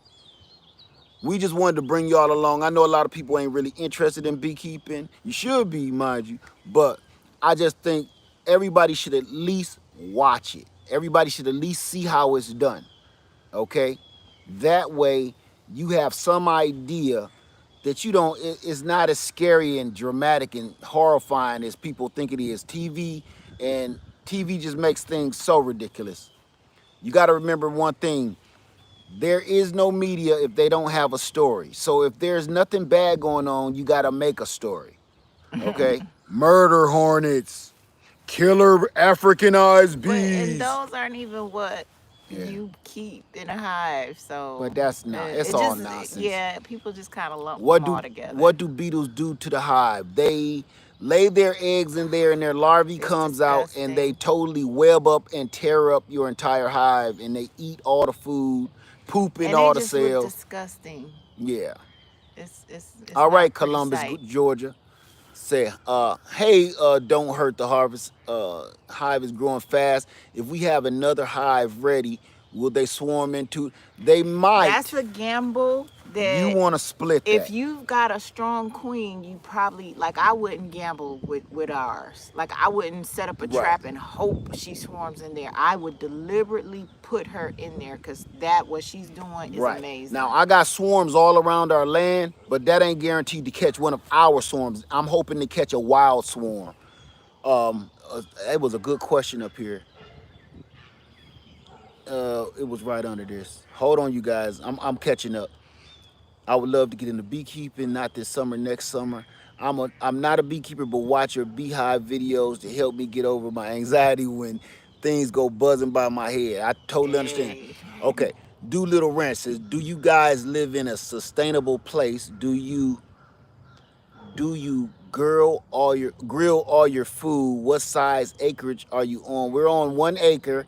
We just wanted to bring y'all along. I know a lot of people ain't really interested in beekeeping. You should be, mind you, but I just think everybody should at least watch it. Everybody should at least see how it's done. Okay? That way you have some idea that you don't, it's not as scary and dramatic and horrifying as people think it is. And TV just makes things so ridiculous. You got to remember one thing, there is no media if they don't have a story. So if there's nothing bad going on, you got to make a story. Okay? Murder hornets, killer Africanized And bees. those aren't even what Yeah. you keep in a hive. So But that's not, it's it all just, nonsense. yeah, people just kind of lump What them do all together. what do beetles do to the hive? They lay their eggs in there and their larvae It's comes out and they disgusting. totally web up and tear up your entire hive and they eat all the food, poop in And they all the just look cells. disgusting. Yeah. It's All not a right, pretty Columbus, sight. Georgia. Say, hey, don't hurt the harvest. Hive is growing fast. If we have another hive ready, will they swarm into? They might. That's a gamble You that want to split if that. you've got a strong queen, you probably, like, I wouldn't gamble with ours. Like, I wouldn't set up a Right. trap and hope she swarms in there. I would deliberately put her in there because that what she's doing is Right. amazing. Now, I got swarms all around our land, but that ain't guaranteed to catch one of our swarms. I'm hoping to catch a wild swarm. It was a good question up here. It was right under this. Hold on, you guys. I'm catching up. I would love to get into beekeeping, not this summer, next summer. I'm not a beekeeper, but watch your beehive videos to help me get over my anxiety when things go buzzing by my head. I totally understand. Hey. Okay, Doolittle Ranch says, do you guys live in a sustainable place? Do you grill all your food? What size acreage are you on? We're on 1 acre.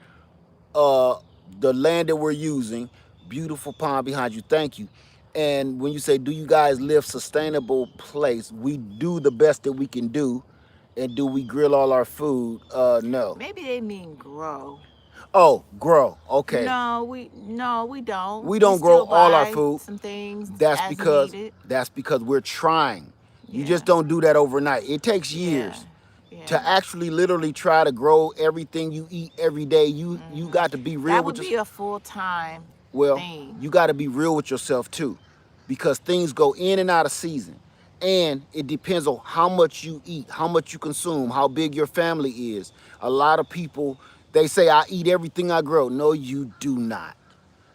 uh the land that we're using, beautiful pond behind you, thank you. And when you say, do you guys live sustainable place, we do the best that we can do. And do we grill all our food? No. Maybe they mean grow. Oh, grow. Okay. No, we don't. We don't grow still all our buy food. some things That's as because needed. we're trying. You Yeah. just don't do that overnight. It takes years to actually literally try to grow everything you eat every day. You got to be real That with would yourself. be a full-time Well, thing. you got to be real with yourself too, because things go in and out of season. And it depends on how much you eat, how much you consume, how big your family is. A lot of people, they say, I eat everything I grow. No, you do not.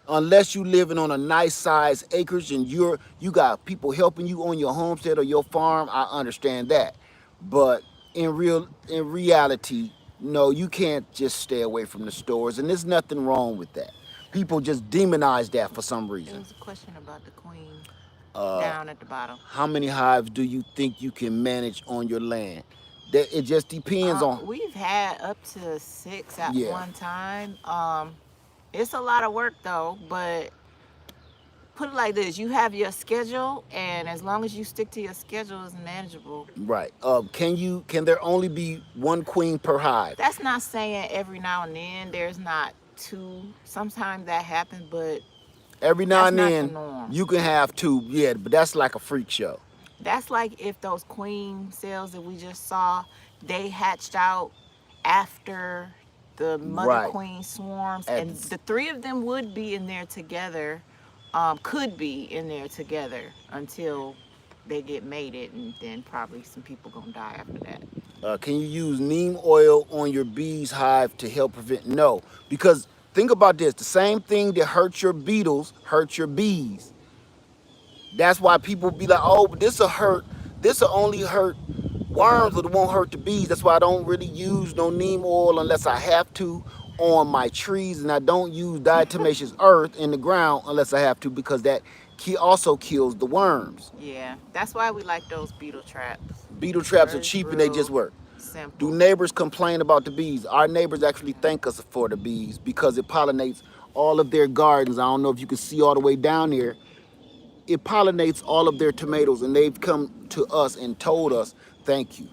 Unless you living on a nice size acreage and you got people helping you on your homestead or your farm, I understand that. But in reality, no, you can't just stay away from the stores, and there's nothing wrong with that. People just demonize that for some There reason. was a question about the queen Uh, down at the bottom. how many hives do you think you can manage on your land? That it just depends on. We've had up to 6 at Yeah. one time. It's a lot of work though, but put it like this: you have your schedule, and as long as you stick to your schedule, it's manageable. Right. Can there only be one queen per hive? That's not saying every now and then there's not two. Sometimes that happens, but Every now that's and not the then norm. you can have two, yeah, but that's like a freak show. That's like if those queen cells that we just saw, they hatched out after the mother Right. queen swarms, At and the 3 of them would be in there together, could be in there together until they get mated, and then probably some people gonna die after that. Can you use neem oil on your bees hive to help prevent? No, because think about this: the same thing that hurts your beetles hurts your bees. That's why people be like, oh, but this will hurt. This will only hurt worms, but it won't hurt the bees. That's why I don't really use no neem oil unless I have to on my trees, and I don't use diatomaceous earth in the ground unless I have to, because that also kills the worms. Yeah, that's why we like those beetle traps. Beetle traps are It's cheap and they just real work. Do simple. neighbors complain about the bees? Our neighbors actually thank us for the bees because it pollinates all of their gardens. I don't know if you can see all the way down there. It pollinates all of their tomatoes, and they've come to us and told us thank you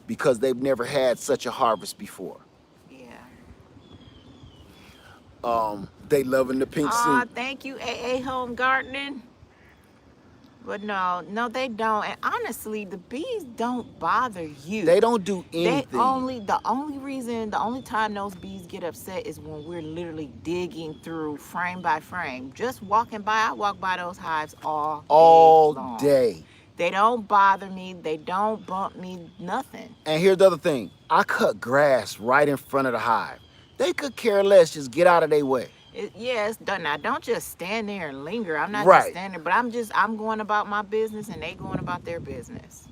because they've never had such a harvest before. Yeah. They loving the pink Ah, suit. thank you, AA Home Gardening. But no, they don't. And honestly, the bees don't bother you. They don't do anything. The only reason, the only time those bees get upset is when we're literally digging through frame by frame. Just walking by, I walk by those hives all day All long. day. They don't bother me. They don't bump me. Nothing. And here's the other thing. I cut grass right in front of the hive. They could care less. Just get out of their way. Yeah, it's done. Now, don't just stand there and linger. I'm not just Right. standing, but I'm going about my business and they going about their business.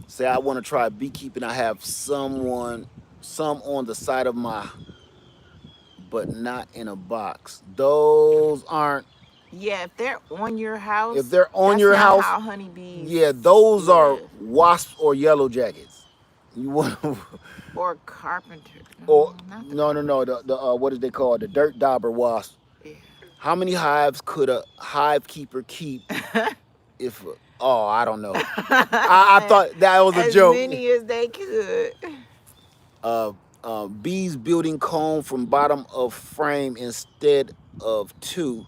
Say I want to try beekeeping. I have some on the side of my, but not in a box. Those aren't. Yeah, if they're on your house, If they're on that's your not house, how honeybees yeah, those are live. wasps or yellow jackets. You want Or carpenter. or Not the no. The what is they called? The dirt dauber wasp. Yeah. How many hives could a hive keeper keep if? Oh, I don't know. I thought that was a As joke. many as they could. Bees building comb from bottom of frame instead of two.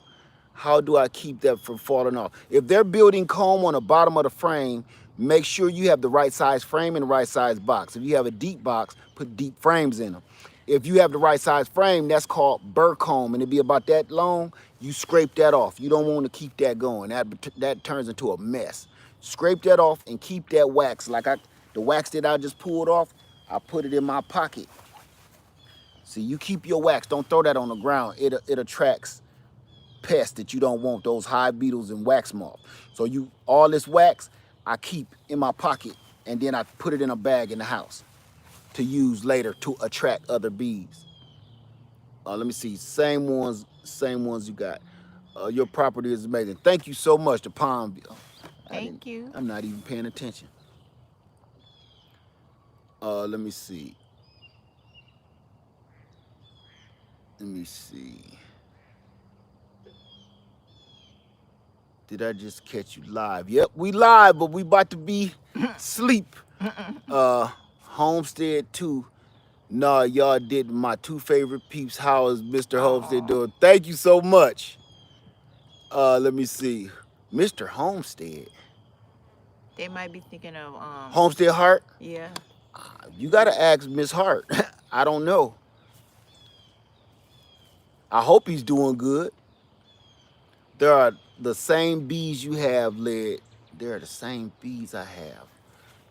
How do I keep that from falling off? If they're building comb on the bottom of the frame, make sure you have the right size frame and the right size box. If you have a deep box, put deep frames in them. If you have the right size frame, that's called burr comb, and it'd be about that long. You scrape that off. You don't want to keep that going. That turns into a mess. Scrape that off and keep that wax. The wax that I just pulled off, I put it in my pocket. See, you keep your wax. Don't throw that on the ground. It attracts pests that you don't want, those hive beetles and wax moth. So all this wax, I keep in my pocket, and then I put it in a bag in the house to use later to attract other bees. Let me see, same ones you got. Your property is amazing. Thank you so much, the Palm. Thank you. I'm not even paying attention. Let me see. Did I just catch you live? Yep, we live, but we about to be sleep. Homestead 2. Nah, y'all did my two favorite peeps. How is Mr. Homestead doing? Thank you so much. Let me see. Mr. Homestead. They might be thinking of Homestead Hart? Yeah. You gotta ask Miss Hart. I don't know. I hope he's doing good. There are the same bees you have, Led. There are the same bees I have.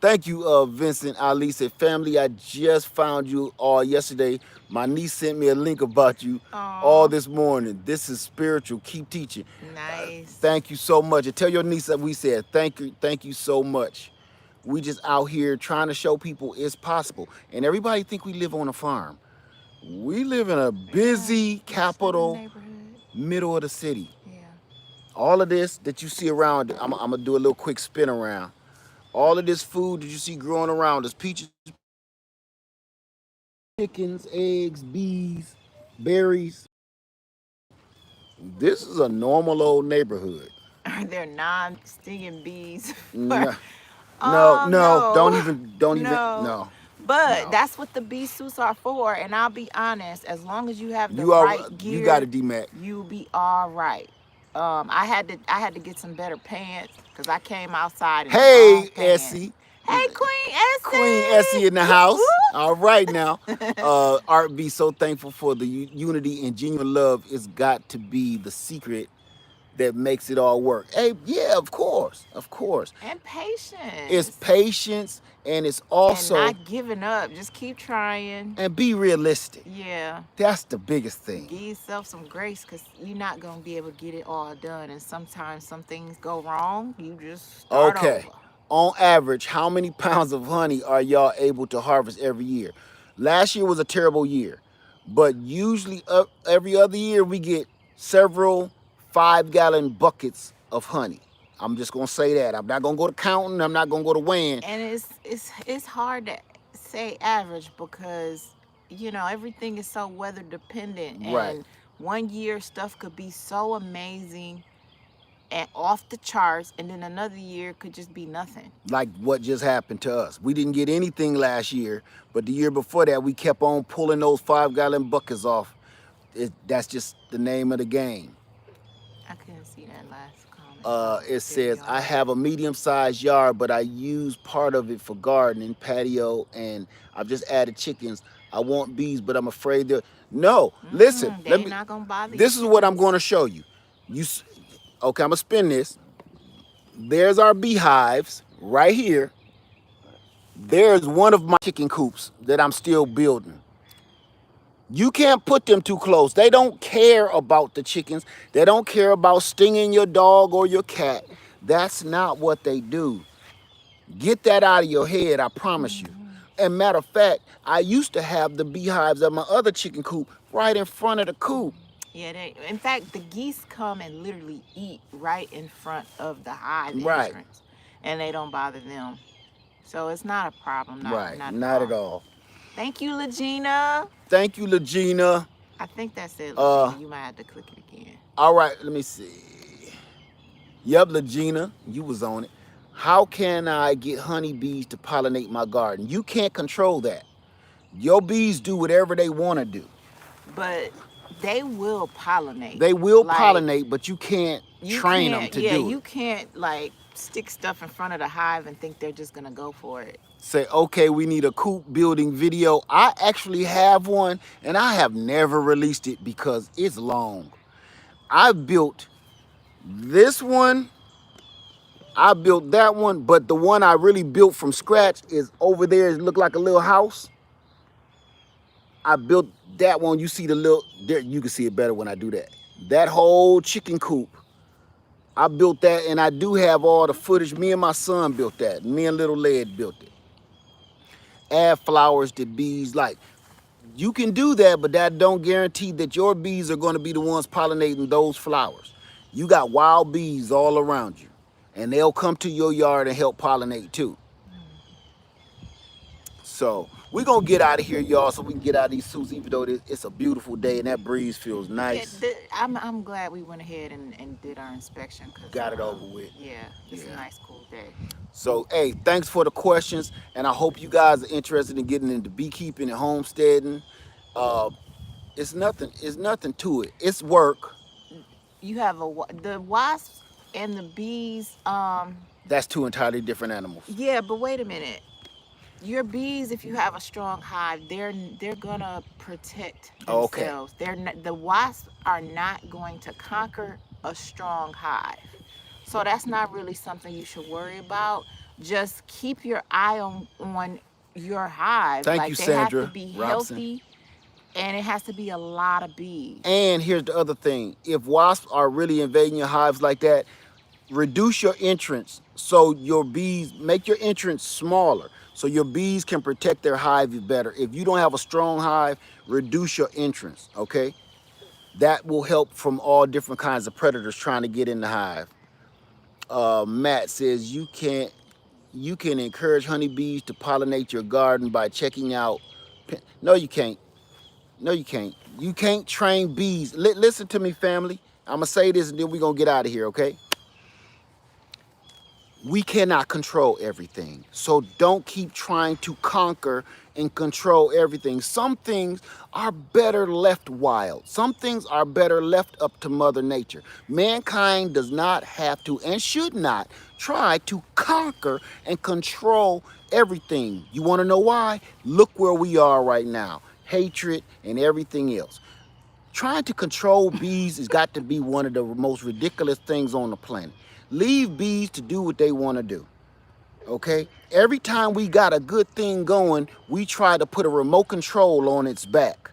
Thank you, Vincent Ali said, family, I just found you all yesterday. My niece sent me a link about you all this morning. This is spiritual. Keep teaching. Nice. Thank you so much. And tell your niece that we said thank you so much. We just out here trying to show people it's possible. And everybody think we live on a farm. We live in a busy capital, middle of the city. Yeah. All of this that you see around, I'm gonna do a little quick spin around. All of this food that you see growing around us, peaches, chickens, eggs, bees, berries. This is a normal old neighborhood. Are there non-stinging bees? No, No. don't even, no. But no. that's what the bee suits are for. And I'll be honest, as long as you have the right gear, you got it, D-Mac. You'll be all right. I had to get some better pants because I came outside in Hey, pants. Essie. Hey, Queen Essie. Queen Essie in the house. All right now. Art be so thankful for the unity and genuine love. It's got to be the secret that makes it all work. Hey, yeah, of course. And patience. It's patience, and it's also and not giving up. Just keep trying. And be realistic. Yeah. That's the biggest thing. Give yourself some grace because you're not going to be able to get it all done. And sometimes some things go wrong. You just start over. On average, how many pounds of honey are y'all able to harvest every year? Last year was a terrible year, but usually every other year we get several 5-gallon buckets of honey. I'm just gonna say that. I'm not gonna go to counting. I'm not gonna go to weighing. And it's hard to say average because everything is so weather dependent, Right. and one year stuff could be so amazing and off the charts, and then another year could just be nothing. Like what just happened to us. We didn't get anything last year, but the year before that, we kept on pulling those 5-gallon buckets off. That's just the name of the game. I couldn't see that last comment. It says, I have a medium-sized yard, but I use part of it for gardening, patio, and I've just added chickens. I want bees, but I'm afraid they're... No, listen. They not gonna bother you. This is what I'm going to show you. Okay, I'm going to spin this. There's our beehives right here. There's one of my chicken coops that I'm still building. You can't put them too close. They don't care about the chickens. They don't care about stinging your dog or your cat. That's not what they do. Get that out of your head, I promise you. And matter of fact, I used to have the beehives at my other chicken coop right in front of the coop. Yeah, in fact, the geese come and literally eat right in front of the hive Right. entrance, and they don't bother them. So it's not a problem. Not at all. Thank you, Legina. Thank you, Legina. I think that's it, Legina. You might have to click it again. All right, let me see. Yep, Legina, you was on it. How can I get honeybees to pollinate my garden? You can't control that. Your bees do whatever they want to do. But they will pollinate. They will pollinate, but you can't train them to do it. Yeah, you can't like stick stuff in front of the hive and think they're just gonna go for it. Say, okay, we need a coop building video. I actually have one, and I have never released it because it's long. I built this one. I built that one, but the one I really built from scratch is over there. It looked like a little house. I built that one. You see the little, there, you can see it better when I do that. That whole chicken coop, I built that, and I do have all the footage. Me and my son built that. Me and little Led built it. Add flowers that bees like. You can do that, but that don't guarantee that your bees are going to be the ones pollinating those flowers. You got wild bees all around you, and they'll come to your yard and help pollinate too. So we're going to get out of here, y'all, so we can get out of these suits, even though it's a beautiful day and that breeze feels nice. Yeah, I'm glad we went ahead and did our inspection. Got it over with. Yeah, it's a nice, cool day. So, hey, thanks for the questions, and I hope you guys are interested in getting into beekeeping and homesteading. It's nothing to it. It's work. You have the wasps and the bees. That's two entirely different animals. Yeah, but wait a minute. Your bees, if you have a strong hive, they're gonna protect themselves. Okay. The wasps are not going to conquer a strong hive. So that's not really something you should worry about. Just keep your eye on your hive. Thank you, Sandra. They have to be healthy, and it has to be a lot of bees. And here's the other thing. If wasps are really invading your hives like that, reduce your entrance so your bees, make your entrance smaller so your bees can protect their hive better. If you don't have a strong hive, reduce your entrance, okay? That will help from all different kinds of predators trying to get in the hive. Matt says you can encourage honeybees to pollinate your garden by checking out. No, you can't. No, you can't. You can't train bees. Listen to me, family. I'm going to say this and then we're going to get out of here, okay? We cannot control everything. So don't keep trying to conquer and control everything. Some things are better left wild. Some things are better left up to Mother Nature. Mankind does not have to and should not try to conquer and control everything. You want to know why? Look where we are right now. Hatred and everything else. Trying to control bees has got to be one of the most ridiculous things on the planet. Leave bees to do what they want to do, okay? Every time we got a good thing going, we try to put a remote control on its back.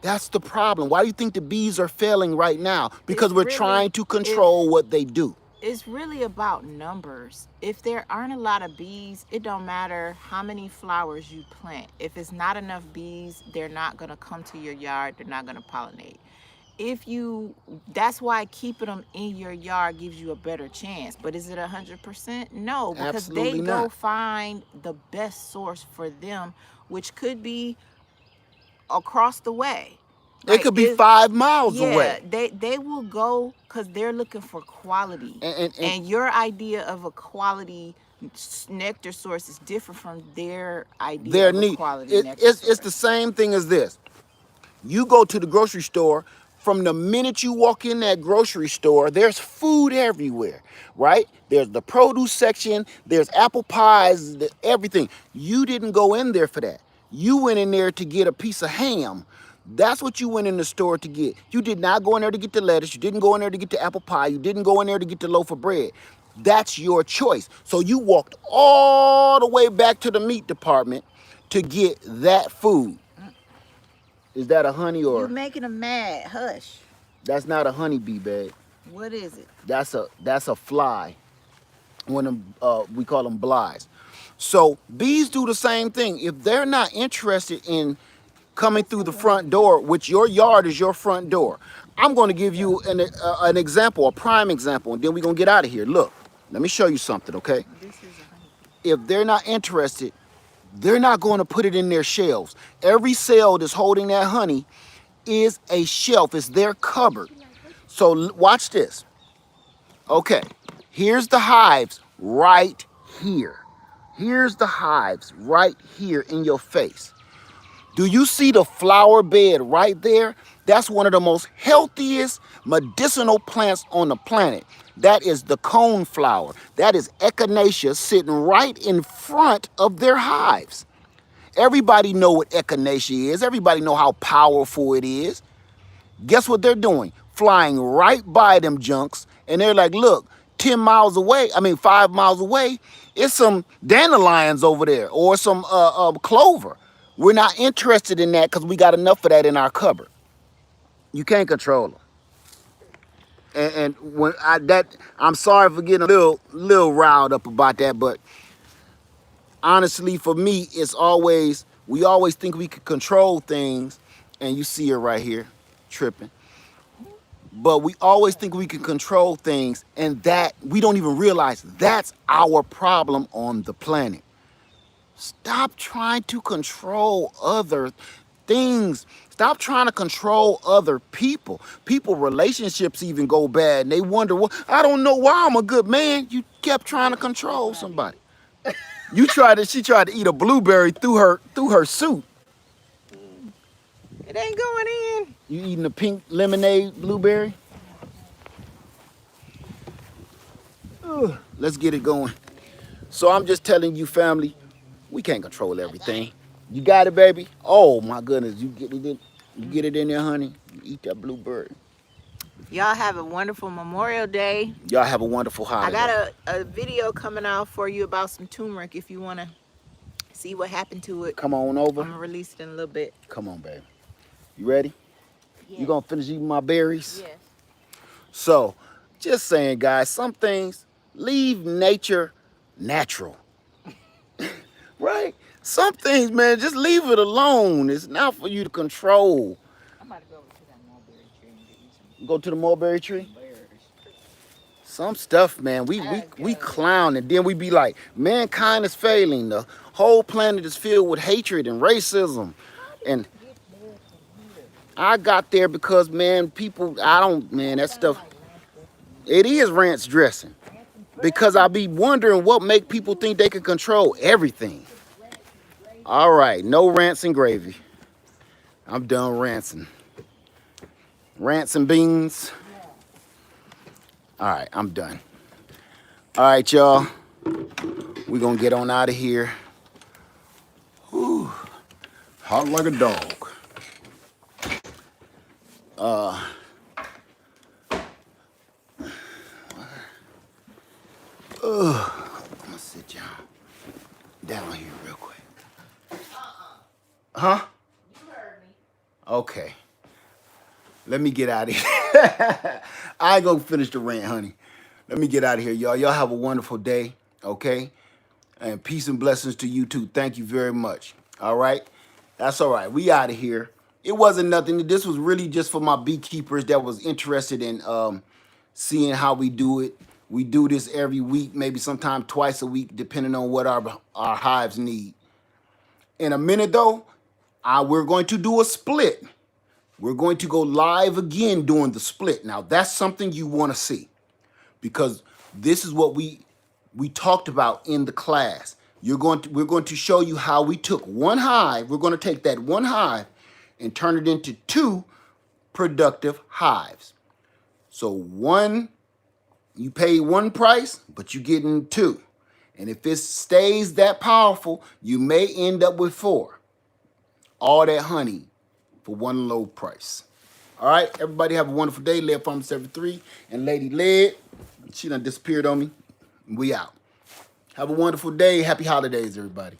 That's the problem. Why do you think the bees are failing right now? Because we're trying to control what they do. It's really about numbers. If there aren't a lot of bees, it don't matter how many flowers you plant. If it's not enough bees, they're not going to come to your yard. They're not going to pollinate. that's why keeping them in your yard gives you a better chance. But is it 100%? No, because they Absolutely go not. find the best source for them, which could be across the way. It Like could be if 5 miles yeah, away. they will go because they're looking for quality, And and your idea of a quality nectar source is different from their idea they're of a neat. quality nectar It's the source. same thing as this. You go to the grocery store, from the minute you walk in that grocery store, there's food everywhere, right? There's the produce section, there's apple pies, everything. You didn't go in there for that. You went in there to get a piece of ham. That's what you went in the store to get. You did not go in there to get the lettuce. You didn't go in there to get the apple pie. You didn't go in there to get the loaf of bread. That's your choice. So you walked all the way back to the meat department to get that food. Is that a honey You or? making them mad. Hush. That's not a honeybee, babe. What is it? That's a fly. One of them, we call them flies. So bees do the same thing. If they're not interested in coming through the front door, which your yard is your front door, I'm going to give you an example, a prime example, and then we're going to get out of here. Look, let me show you something, okay? This is a honey. If they're not interested, they're not going to put it in their shelves. Every cell that's holding that honey is a shelf. It's their cupboard. So watch this. Okay, here's the hives right here. Here's the hives right here in your face. Do you see the flower bed right there? That's one of the most healthiest medicinal plants on the planet. That is the cone flower. That is echinacea sitting right in front of their hives. Everybody know what echinacea is. Everybody know how powerful it is. Guess what they're doing? Flying right by them junks, and they're like, look, 10 miles away, 5 miles away, it's some dandelions over there or some clover. We're not interested in that because we got enough of that in our cupboard. You can't control them. And when I'm sorry for getting a little riled up about that, but honestly, for me, we always think we can control things, and you see her right here tripping. But we always think we can control things, and that we don't even realize that's our problem on the planet. Stop trying to control other things. Stop trying to control other people. People relationships even go bad, and they wonder, well, I don't know why I'm a good man. You kept trying to control somebody. She tried to eat a blueberry through her suit. It ain't going in. You eating a pink lemonade blueberry? Ugh, let's get it going. So I'm just telling you, family, we can't control everything. You got it, baby? Oh my goodness, you get it in there, honey. You eat that blueberry. Y'all have a wonderful Memorial Day. Y'all have a wonderful holiday. I got a video coming out for you about some turmeric if you want to see what happened to it. Come on over. I'm going to release it in a little bit. Come on, baby. You ready? Yes. You gonna finish eating my berries? Yes. So, just saying, guys, some things, leave nature natural. Right? Some things, man, just leave it alone. It's not for you to control. I'm about to go over to that mulberry tree and get you some Go to the mulberry tree? berries. Some stuff, man, we clown, and then we be like, mankind is failing. The whole planet is filled with hatred and racism. And I got there because, man, that stuff, it is ranch dressing. Because I be wondering what make people think they can control everything. All right, no rants and gravy. I'm done ranting. Rants and beans. All right, I'm done. All right, y'all. We're going to get on out of here. Whew. Hot like a dog. I'm going to sit y'all down here real quick. Huh? You heard me. Okay. Let me get out of here. I ain't gonna finish the rant, honey. Let me get out of here, y'all. Y'all have a wonderful day, okay? And peace and blessings to you too. Thank you very much. All right? That's all right. We out of here. It wasn't nothing. This was really just for my beekeepers that was interested in seeing how we do it. We do this every week, maybe sometime twice a week, depending on what our hives need. In a minute though, we're going to do a split. We're going to go live again doing the split. Now that's something you want to see, because this is what we talked about in the class. We're going to show you how we took one hive. We're going to take that one hive and turn it into 2 productive hives. So one, you pay 1 price, but you're getting 2. And if it stays that powerful, you may end up with 4. All that honey for 1 low price. All right, everybody have a wonderful day. Lead Farm 73 and Lady Led. She done disappeared on me. We out. Have a wonderful day. Happy holidays, everybody.